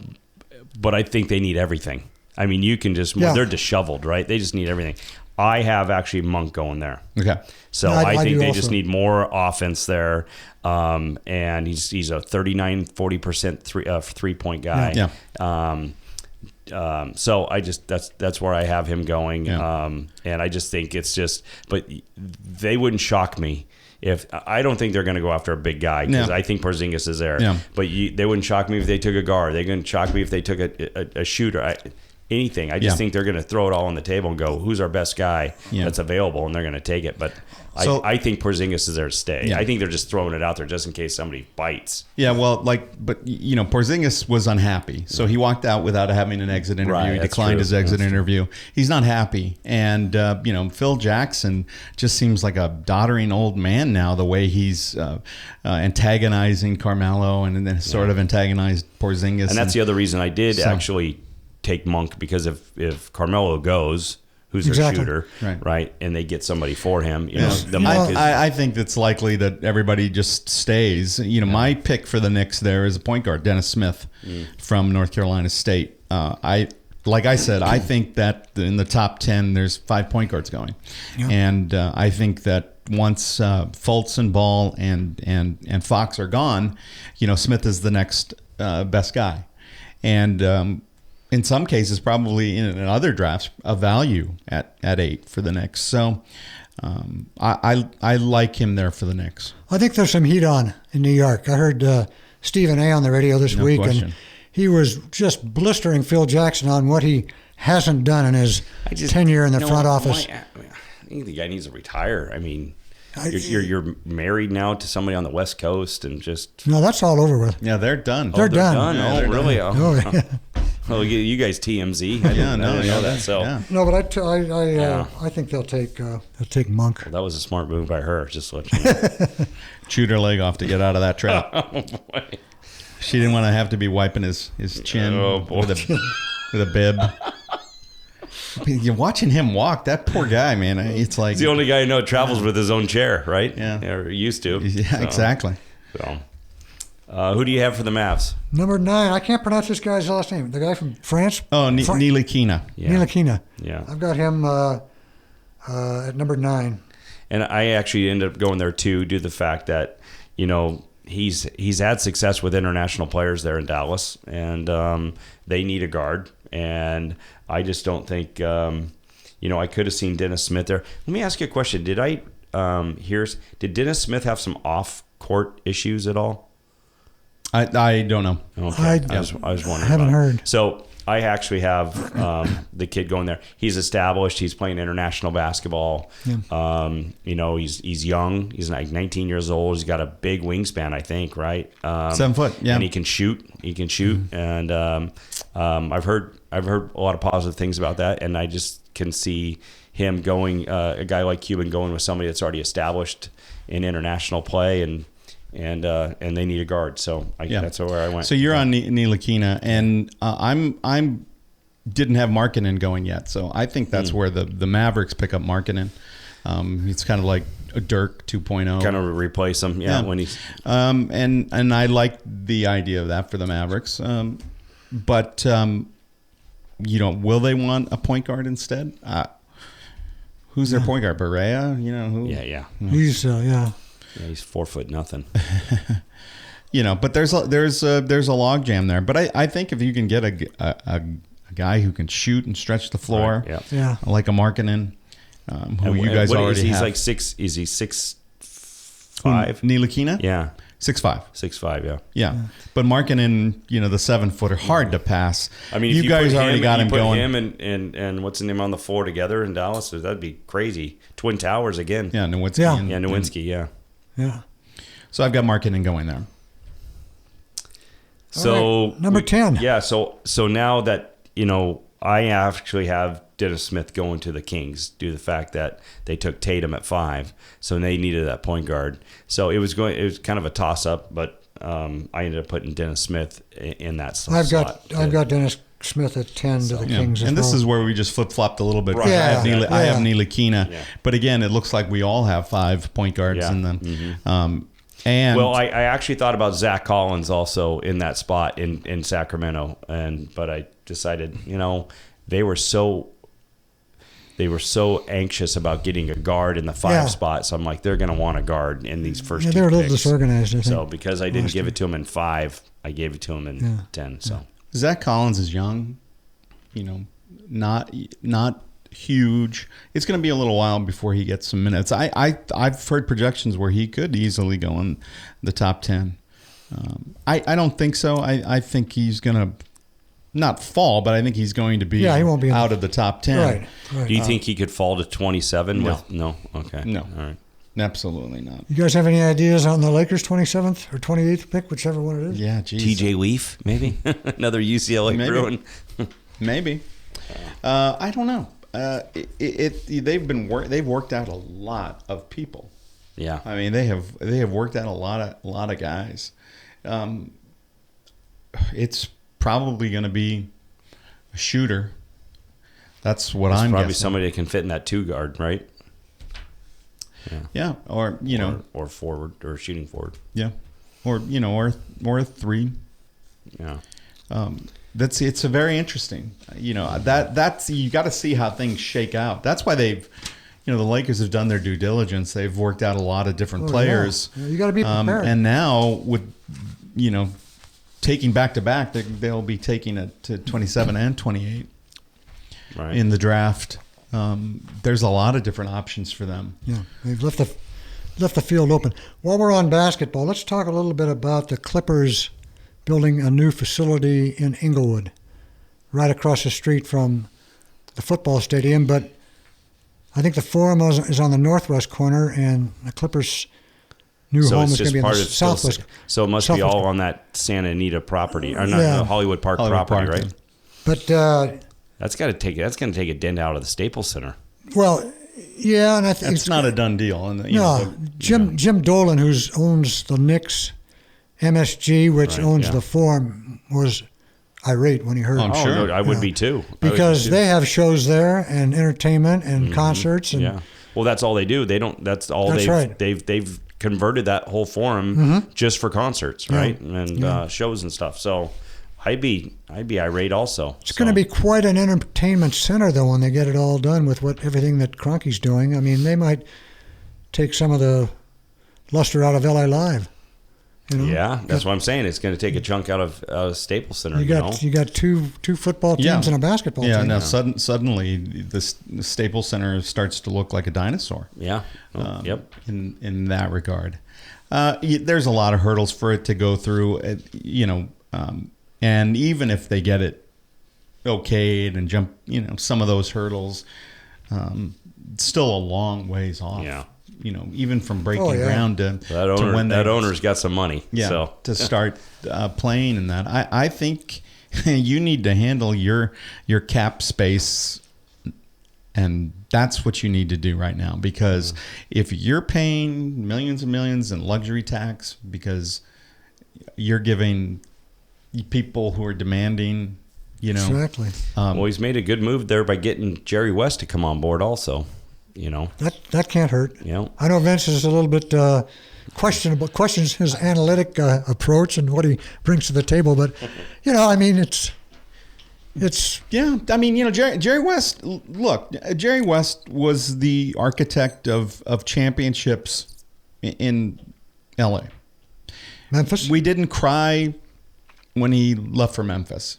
But I think they need everything. I mean, you can just they're disheveled, right? They just need everything. I have actually Monk going there. Okay. So I think they just need more offense there. And he's a 39-40% 3-point guy. Yeah. So that's where I have him going. Yeah. And I just think but they wouldn't shock me if I don't think they're going to go after a big guy because I think Porzingis is there. Yeah. But they wouldn't shock me if they took a guard. They're going to shock me if they took a shooter. Anything. I just think they're going to throw it all on the table and go, who's our best guy that's available, and they're going to take it. But I think Porzingis is there to stay. Yeah. I think they're just throwing it out there just in case somebody bites. Yeah, well, Porzingis was unhappy, so he walked out without having an exit interview. Right, He that's declined true. his exit That's interview. He's not happy, and Phil Jackson just seems like a doddering old man now. The way he's antagonizing Carmelo, and then sort of antagonized Porzingis, And that's the other reason I did actually take Monk, because if Carmelo goes, who's their shooter, right? And they get somebody for him. I think it's likely that everybody just stays. My pick for the Knicks there is a point guard, Dennis Smith from North Carolina State. like I said, I think that in the top 10, there's 5 point guards going. Yeah. And I think that once Fultz and Ball and Fox are gone, Smith is the next best guy. And in some cases, probably in other drafts, a value at 8 for the Knicks. So I like him there for the Knicks. I think there's some heat on in New York. I heard Stephen A. on the radio this week, question. and he was just blistering Phil Jackson on what he hasn't done in his tenure in the front office. I think the guy needs to retire. I mean, you're married now to somebody on the West Coast, and just No, that's all over with. Yeah, they're done. They're done. Oh, they're really? done. Oh, yeah. well, you guys TMZ. I didn't know that. So yeah. No, but I think they'll take Monk. Well, that was a smart move by her. Just to let you know. Chewed her leg off to get out of that trap. Oh boy. She didn't want to have to be wiping his chin with a bib. You're watching him walk. That poor guy, man. It's like He's the only guy I know that travels with his own chair, right? Yeah. Or used to. Yeah, exactly. So, who do you have for the Mavs? Number 9. I can't pronounce this guy's last name. The guy from France. Oh, Ntilikina. Yeah. Ntilikina. Yeah. I've got him at number 9. And I actually ended up going there too, due to the fact that, he's had success with international players there in Dallas, and they need a guard. And I just don't think, I could have seen Dennis Smith there. Let me ask you a question. Did Dennis Smith have some off-court issues at all? I don't know. I Okay. I was wondering. haven't about it. heard. So I actually have the kid going there. He's established. He's playing international basketball. Yeah. He's young. He's like 19 years old. He's got a big wingspan, I think, right? 7 foot. Yeah. And he can shoot. And I've heard a lot of positive things about that. And I just can see him going, a guy like Cuban going with somebody that's already established in international play, and they need a guard. So that's where I went. So you're on Ntilikina, and I'm didn't have Markkanen going yet. So I think that's where the Mavericks pick up Markkanen. It's kind of like a Dirk 2.0. Kind of replace him, when he's and I like the idea of that for the Mavericks. But will they want a point guard instead? Who's their point guard? Berea? Who? Yeah. He's Yeah, he's 4 foot nothing. But there's a logjam there. But I think if you can get a guy who can shoot and stretch the floor, Right, yeah. like a Markkanen, who you guys already he's have. like 6. Is he 6'5"? Ntilikina? Yeah, 6'5". 6'5". Yeah. But Markkanen, the 7-footer, hard to pass. I mean, if you guys put already got him put going. him and what's his name on the floor together in Dallas, that'd be crazy. Twin Towers again. Yeah, Nowinski. Yeah. Nowinski. Yeah. Yeah. So I've got Markkanen going there. So All right, number 10. Yeah. So now that I actually have Dennis Smith going to the Kings due to the fact that they took Tatum at 5, so they needed that point guard. So it was kind of a toss up, but I ended up putting Dennis Smith in that slot. I've got Dennis Smith at 10 to the Kings. And this well. is where we just flip flopped a little bit. Right. Yeah, I have Ntilikina, Yeah. but again, it looks like we all have 5 point guards Yeah. in them. Mm-hmm. And Well, I actually thought about Zach Collins also in that spot in Sacramento, but I decided, they were so anxious about getting a guard in the 5 spot. So I'm like, they're going to want a guard in these first 2 they're a little picks. disorganized, I think. So because I didn't give it to him in 5, I gave it to him in 10. So Zach Collins is young, not huge. It's going to be a little while before he gets some minutes. I've heard projections where he could easily go in the top 10. I don't think so. I think he's going to not fall, but I think he's going to be he won't be out of the top 10. Right. do you think he could fall to 27? No. No? Okay. No. All right. Absolutely not. You guys have any ideas on the Lakers' 27th or 28th pick, whichever one it is? Yeah, geez. TJ Leaf, maybe? Another UCLA Maybe. Bruin. Maybe. I don't know. They've worked out a lot of people. Yeah. I mean, they have worked out a lot of guys. It's probably going to be a shooter. That's what I'm probably guessing. somebody that can fit in that 2 guard, right? Yeah, or or forward or shooting forward. yeah, or a 3. Yeah. it's a very interesting. That's you got to see how things shake out. That's why they've. The Lakers have done their due diligence. They've worked out a lot of different players. Yeah. You got to be prepared. And now with, taking back-to-back, they'll be taking it to 27 and 28 in the draft. There's a lot of different options for them. Yeah, they've left the field open. While we're on basketball, let's talk a little bit about the Clippers building a new facility in Inglewood, right across the street from the football stadium, but I think the Forum is on the northwest corner, and the Clippers' new home is going to be in the southwest. So it must be all on that Santa Anita property, or not the Hollywood Park property, right? But that's going to take a dent out of the Staples Center. Well, yeah, and I think it's not a done deal. And Jim Dolan, who owns the Knicks, MSG, which owns the Forum, was irate when he heard. I'm sure. I would be too. Because they have shows there and entertainment and concerts and well, that's all they do. They don't. That's all they've converted that whole Forum just for concerts, right? And shows and stuff. So I'd be irate also. It's going to be quite an entertainment center though when they get it all done with everything that Kroenke's doing. I mean, they might take some of the luster out of LA Live. Yeah, that's what I'm saying. It's going to take a chunk out of Staples Center. You got two football teams and a basketball team. Yeah, now suddenly the Staples Center starts to look like a dinosaur. Yeah. Yep. In that regard, there's a lot of hurdles for it to go through. And even if they get it okayed and jump, some of those hurdles, it's still a long ways off. Yeah. Even from breaking ground to when that owner's got some money. Yeah, to start playing in that. I think you need to handle your cap space, and that's what you need to do right now. Because if you're paying millions and millions in luxury tax because you're giving people who are demanding, Exactly. Well, he's made a good move there by getting Jerry West to come on board also. That can't hurt. I know Vince is a little bit questions his analytic approach and what he brings to the table, but it's Jerry West. Look, Jerry West was the architect of championships in L.A. Memphis. We didn't cry when he left for Memphis.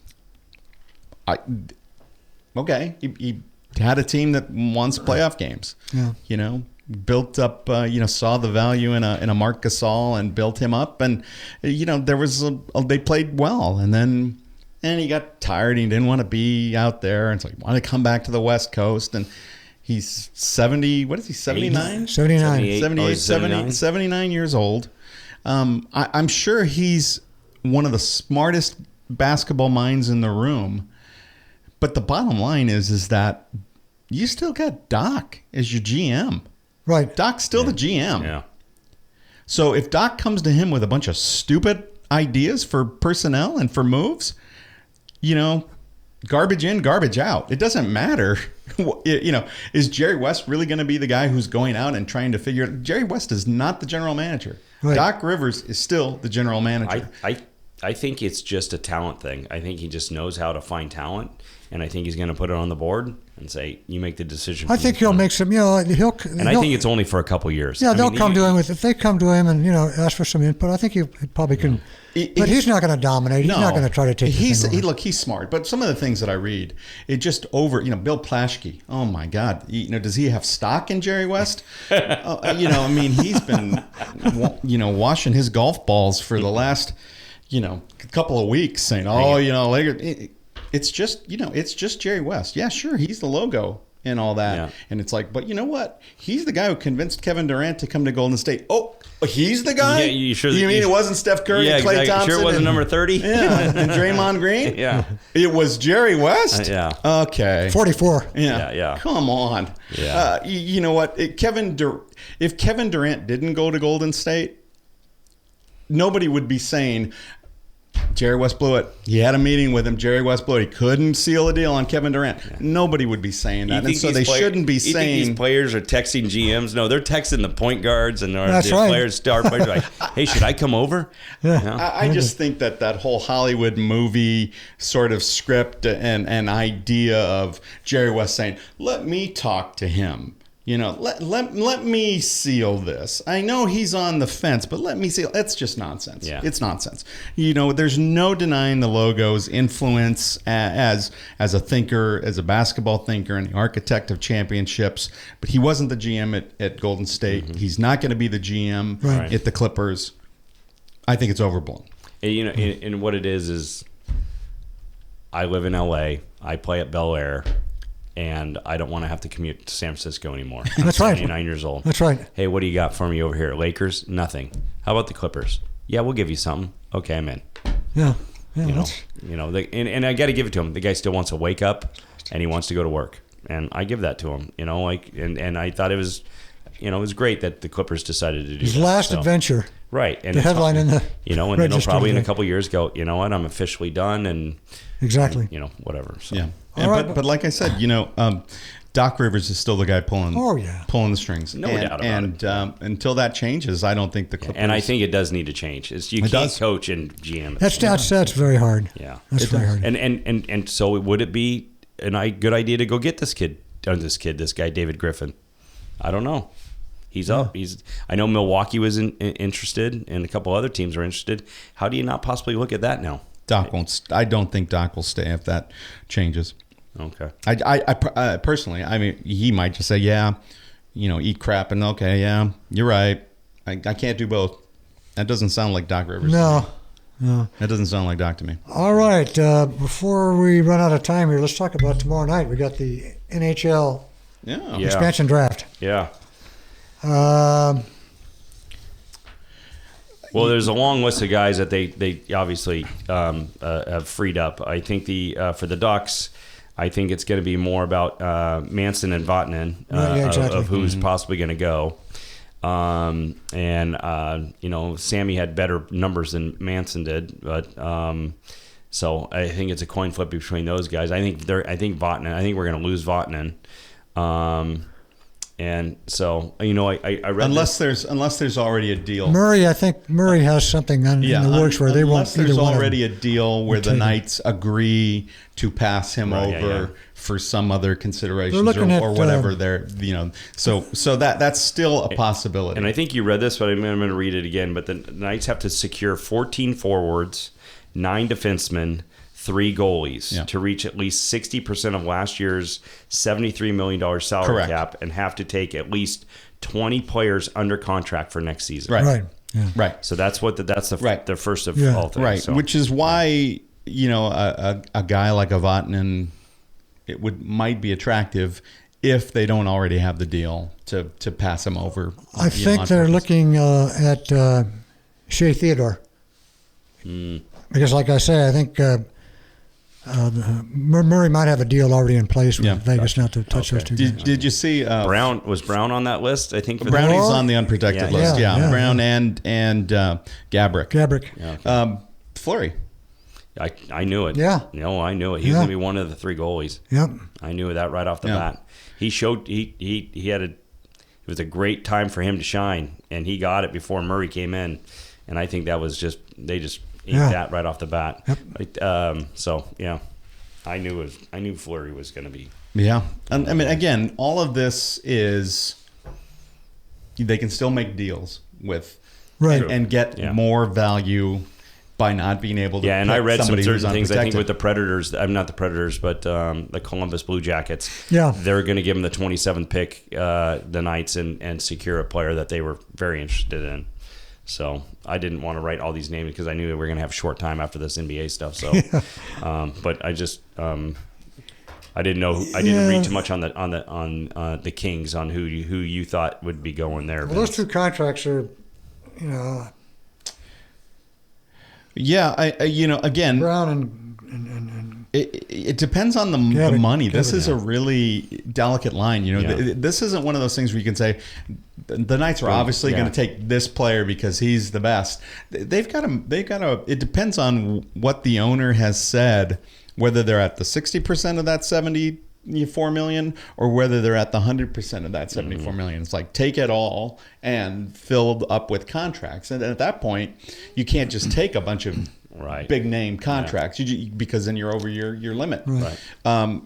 He had a team that wants playoff games. Yeah. Built up, saw the value in a Marc Gasol and built him up. And, there was they played well. And he got tired. He didn't want to be out there. And so he wanted to come back to the West Coast. And he's 70, what is he, 79? 79 years old. I'm sure he's one of the smartest basketball minds in the room. But the bottom line is that you still got Doc as your GM. Right. Doc's still the GM. Yeah. So if Doc comes to him with a bunch of stupid ideas for personnel and for moves, garbage in, garbage out. It doesn't matter. Is Jerry West really going to be the guy who's going out and trying to figure it? Jerry West is not the general manager. Right. Doc Rivers is still the general manager. I think it's just a talent thing. I think he just knows how to find talent, and I think he's going to put it on the board and say, "You make the decision." I think he'll make some. I think it's only for a couple years. Yeah, they'll come to him if they come to him and ask for some input. I think he probably can. But he's not going to dominate. He's not going to try to take. He's smart. But some of the things that I read, it just Bill Plaschke. Oh my God, does he have stock in Jerry West? He's been, washing his golf balls for the last, couple of weeks, saying, Lakers. It's just Jerry West. Yeah, sure, he's the logo and all that. Yeah. And it's like, but you know what? He's the guy who convinced Kevin Durant to come to Golden State. Oh, he's the guy? Yeah, you mean it wasn't Steph Curry and Klay Thompson? Sure it wasn't number 30? Yeah, and Draymond Green? Yeah. It was Jerry West? Yeah. Okay. 44. Yeah. Come on. Yeah. You know what? If Kevin Durant didn't go to Golden State, nobody would be saying, Jerry West blew it. He had a meeting with him. Jerry West blew it. He couldn't seal a deal on Kevin Durant. Yeah. Nobody would be saying that. And so they shouldn't be saying. You think these players are texting GMs? No, they're texting the point guards and the right. players, star players, like, hey, should I come over? Yeah. You know? I just think that whole Hollywood movie sort of script and idea of Jerry West saying, let me talk to him. Let me seal this. I know he's on the fence, but let me seal. It's just nonsense. Yeah. It's nonsense. There's no denying the logo's influence as a thinker, as a basketball thinker, and the architect of championships. But he wasn't the GM at Golden State. Mm-hmm. He's not going to be the GM at the Clippers. I think it's overblown. And, and what it is I live in LA. I play at Bel Air. And I don't want to have to commute to San Francisco anymore. That's right. 29 years old. That's right. Hey, what do you got for me over here? Lakers? Nothing. How about the Clippers? Yeah, we'll give you something. Okay, I'm in. Yeah. And I got to give it to him. The guy still wants to wake up, and he wants to go to work, and I give that to him. And I thought it was, it was great that the Clippers decided to do his last adventure. Right, and the headline in the and then they'll probably in a couple of years go, you know what, I'm officially done, and exactly, whatever. So. Yeah. But like I said, Doc Rivers is still the guy pulling the strings. No doubt about it. And until that changes, I don't think the Clippers. And I think it does need to change. You can't coach and GM. That's very hard. Yeah, that's very hard. And so would it be a good idea to go get this guy David Griffin? I don't know. He's up. I know Milwaukee was interested, and a couple other teams were interested. How do you not possibly look at that now? Doc won't. I don't think Doc will stay if that changes. Okay. I personally, he might just say, yeah, eat crap, and okay, yeah, you're right. I can't do both. That doesn't sound like Doc Rivers. No. That doesn't sound like Doc to me. All right. Before we run out of time here, let's talk about tomorrow night. We got the NHL Expansion Draft. Yeah. Well, there's a long list of guys that they obviously have freed up. I think for the Ducks, I think it's going to be more about Manson and Vatanen of who's possibly going to go. Sammy had better numbers than Manson did, but so I think it's a coin flip between those guys. I think Vatanen. I think we're going to lose Vatanen. And so, I read unless there's already a deal. I think Murray has something in the works where they won't. There's already a deal where the Knights agree to pass him over for some other considerations or whatever. So that's still a possibility. And I think you read this, but I'm going to read it again. But the Knights have to secure 14 forwards, 9 defensemen, 3 goalies to reach at least 60% of last year's $73 million salary cap, and have to take at least 20 players under contract for next season. Right. Yeah. Right. So that's the first of all things. Right. So. Which is why a guy like a Vatanen might be attractive if they don't already have the deal to pass him over. I think they're looking at Shea Theodore. Because, like I say, I think. Murray might have a deal already in place with Vegas not to touch those two guys. Did you see Brown on that list? I think Brownie's on the unprotected list. Yeah. Brown and Gabrick. Yeah. Fleury. I knew it. Yeah. I knew it. He was going to be one of the 3 goalies. Yep. I knew that right off the bat. He showed he had it was a great time for him to shine, and he got it before Murray came in, and I think that was they just ate that right off the bat. Yep. I knew Fleury was going to be. Yeah, and again, all of this is they can still make deals with and get more value by not being able to. Yeah, and I read some certain things. I think with the Predators, I'm not the Predators, but the Columbus Blue Jackets. Yeah, they're going to give them the 27th pick, the Knights, and secure a player that they were very interested in. So I didn't want to write all these names because I knew we were going to have short time after this NBA stuff. So, but I just I didn't know. I didn't read too much on the Kings on who you thought would be going there. Well, those 2 contracts are, Yeah, again, Brown and It depends on the money. This is a really delicate line. This isn't one of those things where you can say the Knights are obviously going to take this player because he's the best. They've got to. It depends on what the owner has said, whether they're at the 60% of that 74 million or whether they're at the 100% of that 74 million. It's like take it all and filled up with contracts. And at that point, you can't just take a bunch of big name contracts because then you're over your limit. Right.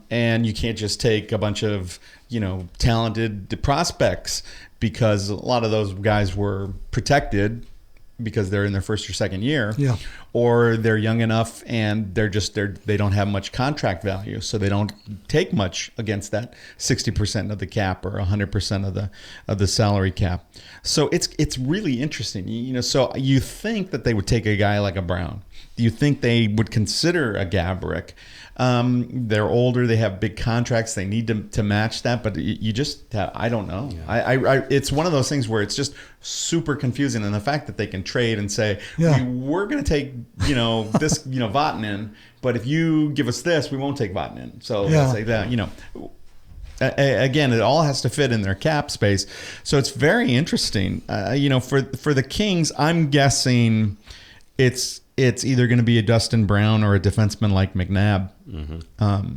And you can't just take a bunch of talented prospects because a lot of those guys were protected because they're in their first or second year, or they're young enough and they don't have much contract value, so they don't take much against that 60% of the cap or 100% of the salary cap. So it's really interesting. So you think that they would take a guy like a Brown? Do you think they would consider a Gaborik? They're older, they have big contracts, they need to match that, but you just I don't know. It's one of those things where it's just super confusing, and the fact that they can trade and say we're going to take this Vatanen, but if you give us this, we won't take Vatanen. So let's say that again, it all has to fit in their cap space. So it's very interesting. For the Kings, I'm guessing it's either going to be a Dustin Brown or a defenseman like McNabb. Mm-hmm.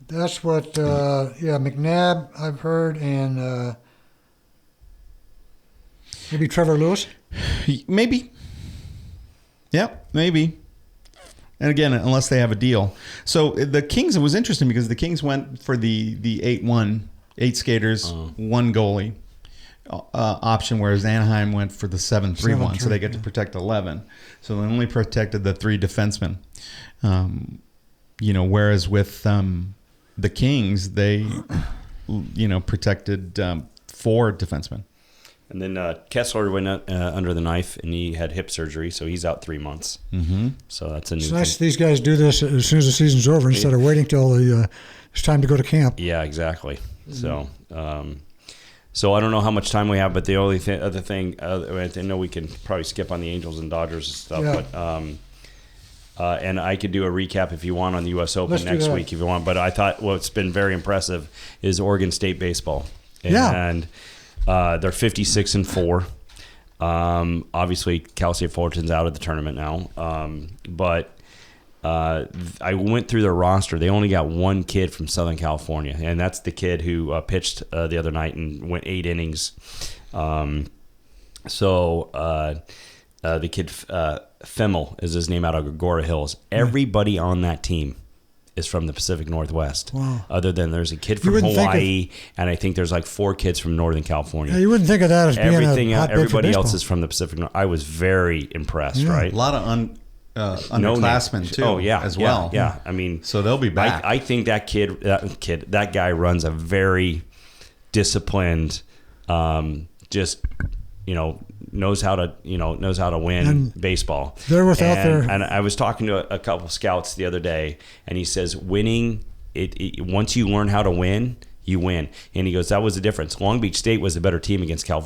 That's what, McNabb I've heard, and maybe Trevor Lewis? Maybe. Yeah, maybe. And again, unless they have a deal. So the Kings, it was interesting because the Kings went for the 8-1, 8 skaters, 1 goalie option, whereas Anaheim went for the 7-3-1, so they get to protect 11. So they only protected the 3 defensemen. Whereas with the Kings, they protected 4 defensemen. And then Kessler went under the knife, and he had hip surgery, so he's out 3 months. Mm-hmm. So that's a new It's thing. nice these guys do this as soon as the season's over instead of waiting till it's time to go to camp. Yeah, exactly. So I don't know how much time we have, but the only other thing, I know we can probably skip on the Angels and Dodgers and stuff, but and I could do a recap if you want on the U.S. Open next week if you want. But I thought what's been very impressive is Oregon State baseball. And they're 56-4. Obviously, Cal State Fullerton's out of the tournament now. But I went through their roster. They only got 1 kid from Southern California, and that's the kid who pitched the other night and went 8 innings. The kid Fimmel is his name, out of Agora Hills. Everybody on that team is from the Pacific Northwest. Wow. Other than there's a kid from Hawaii, and I think there's like 4 kids from Northern California. Yeah, you wouldn't think of that as being everybody else is from the Pacific Northwest. I was very impressed, right? A lot of underclassmen too. Oh yeah, as well. Yeah. I mean, so they'll be back. I think that guy runs a very disciplined, knows how to win and baseball. They're without their. And I was talking to a couple scouts the other day, and he says winning. Once you learn how to win, you win. And he goes, that was the difference. Long Beach State was a better team against Cal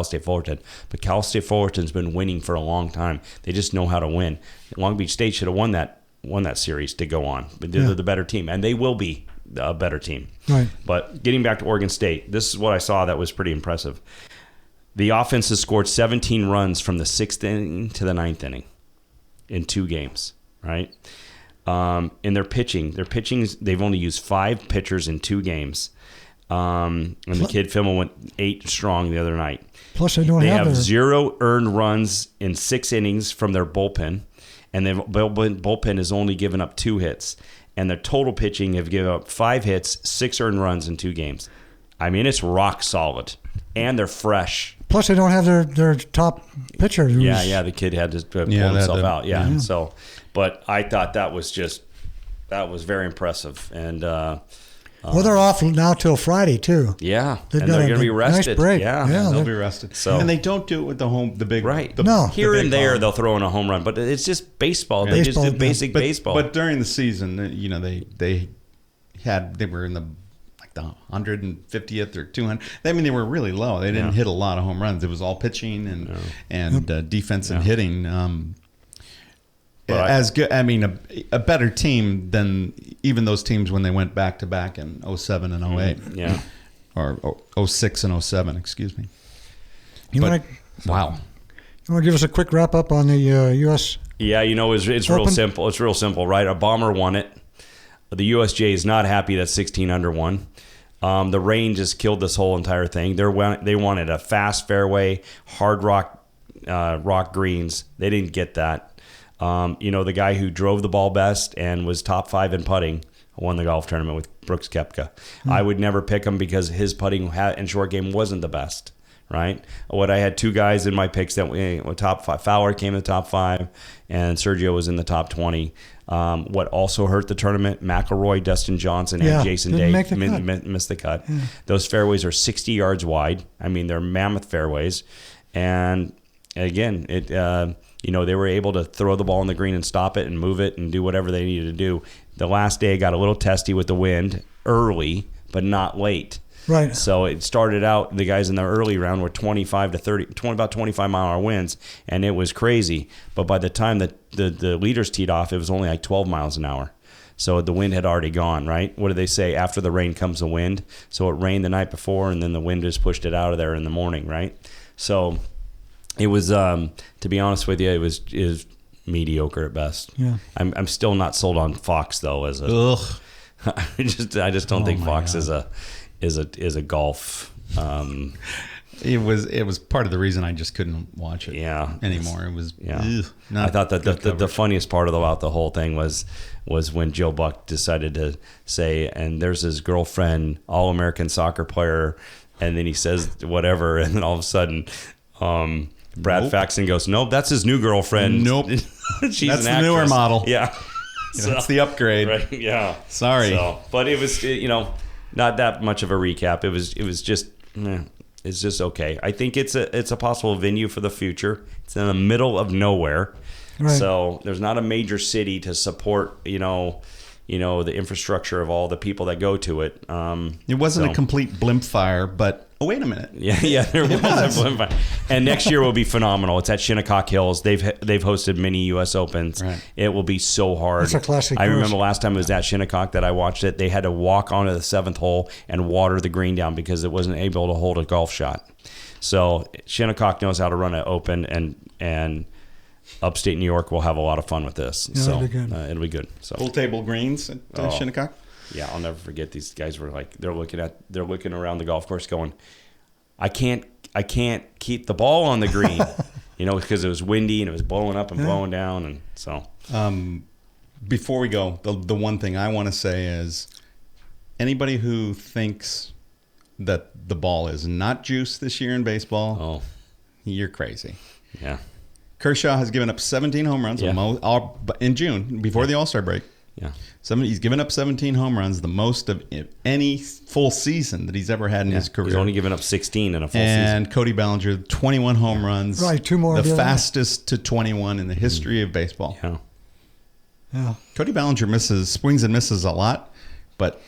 State Fullerton, but Cal State Fullerton's been winning for a long time. They just know how to win. Long Beach State should have won that series to go on, but they're the better team, and they will be a better team. Right. But getting back to Oregon State, this is what I saw that was pretty impressive. The offense has scored 17 runs from the 6th inning to the 9th inning in 2 games, right? In their pitching, they've only used 5 pitchers in 2 games. And the kid Fimmel went 8 strong the other night. Plus, they have 0 earned runs in 6 innings from their bullpen, and their bullpen has only given up 2 hits. And their total pitching have given up 5 hits, 6 earned runs in 2 games. I mean, it's rock solid, and they're fresh. Plus, they don't have their top pitcher. Yeah, the kid had to pull himself out. Yeah. So, but I thought that was very impressive. And they're off now till Friday too. Yeah, and they're going to be rested. Nice break. Yeah, they'll be rested. So, and they don't do it with the big right. No, here and there they'll throw in a home run, but it's just baseball. They just do basic baseball. But during the season, they were in the 150th or 200. I mean, they were really low. They didn't hit a lot of home runs. It was all pitching and defense and hitting. But as good. I mean, a better team than even those teams when they went back to back in 07 and 08. Yeah. Or 06 and 07, excuse me. You Wow. want to give us a quick wrap up on the U.S.? Yeah, it's real simple. It's real simple, right? A bomber won it. The USJ is not happy that 16 under won. The rain just killed this whole entire thing. They wanted a fast fairway, hard rock greens. They didn't get that. The guy who drove the ball best and was top 5 in putting won the golf tournament with Brooks Koepka. I would never pick him because his putting and short game wasn't the best, right? I had 2 guys in my picks that were top 5. Fowler came in the top 5, and Sergio was in the top 20. What also hurt the tournament, McIlroy, Dustin Johnson, and Jason Day missed the cut. Yeah. Those fairways are 60 yards wide. I mean, they're mammoth fairways. And again, they were able to throw the ball in the green and stop it and move it and do whatever they needed to do. The last day got a little testy with the wind early, but not late. Right. So it started out, the guys in the early round were 25 to 30, about 25 mile an hour winds, and it was crazy. But by the time that the leaders teed off, it was only like 12 miles an hour. So the wind had already gone, right? What do they say? After the rain comes the wind. So it rained the night before, and then the wind just pushed it out of there in the morning, right? So it was, to be honest with you, it was mediocre at best. Yeah. I'm still not sold on Fox though as a. Ugh. I just don't think Fox God. is a golf. It was part of the reason I just couldn't watch it. Anymore. It was. I thought that the funniest part about the whole thing was when Joe Buck decided to say, and there's his girlfriend, All-American soccer player, and then he says whatever, and then all of a sudden. Brad Faxon goes, nope, that's his new girlfriend. Nope. She's that's an the newer actress. model. Yeah. That's the upgrade. Right. Yeah. Sorry. But it was, not that much of a recap. It was just, it's just okay. I think it's a possible venue for the future. It's in the middle of nowhere. Right. So there's not a major city to support, the infrastructure of all the people that go to it. It wasn't a complete blimp fire, but wait a minute. Yeah, there was a blimp fire. And next year will be phenomenal. It's at Shinnecock Hills. They've hosted many U.S. Opens. Right. It will be so hard. It's a classic. I remember last time it was at Shinnecock that I watched it. They had to walk onto the 7th hole and water the green down because it wasn't able to hold a golf shot. So Shinnecock knows how to run an open, and upstate New York will have a lot of fun with this. Yeah, so it'll be good. It'll be good. So Full table greens at Shinnecock. yeah, I'll never forget. These guys were like, they're looking around the golf course, going, I can't keep the ball on the green, because it was windy and it was blowing up and blowing down, and so. Before we go, the one thing I want to say is, anybody who thinks that the ball is not juiced this year in baseball, you're crazy. Yeah. Kershaw has given up 17 home runs in June before the All-Star break. Yeah. He's given up 17 home runs, the most of any full season that he's ever had in his career. He's only given up 16 in a full season. And Cody Bellinger, 21 home runs. Right, 2 more. The fastest to 21 in the history of baseball. Yeah. Yeah. Cody Bellinger swings and misses a lot, but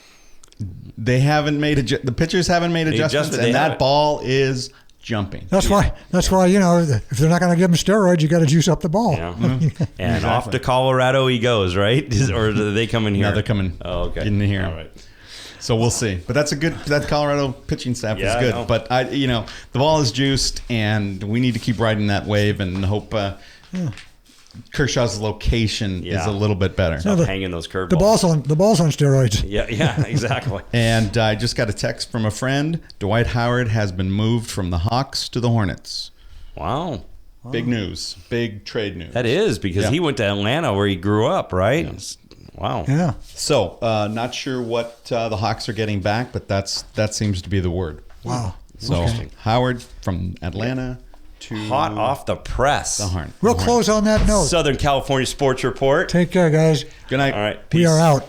they haven't made the pitchers haven't made adjustments, and that ball is jumping. That's why, if they're not going to give him steroids, you got to juice up the ball. Yeah. And off to Colorado he goes, right? Or do they come in here? No, they're coming. Oh, okay. In here. All right. So we'll see. But that Colorado pitching staff is good. I know. But the ball is juiced, and we need to keep riding that wave and hope Kershaw's location is a little bit better. Stop hanging those curveballs. The ball's on steroids. Yeah, exactly. And I just got a text from a friend. Dwight Howard has been moved from the Hawks to the Hornets. Wow. Big news. Big trade news. That is, because he went to Atlanta where he grew up, right? Yeah. Wow. Yeah. So, not sure what the Hawks are getting back, but that seems to be the word. Wow. So, Howard from Atlanta to hot off the press. The Hornets. We'll close on that note. Southern California Sports Report. Take care, guys. Good night. All right. We are out.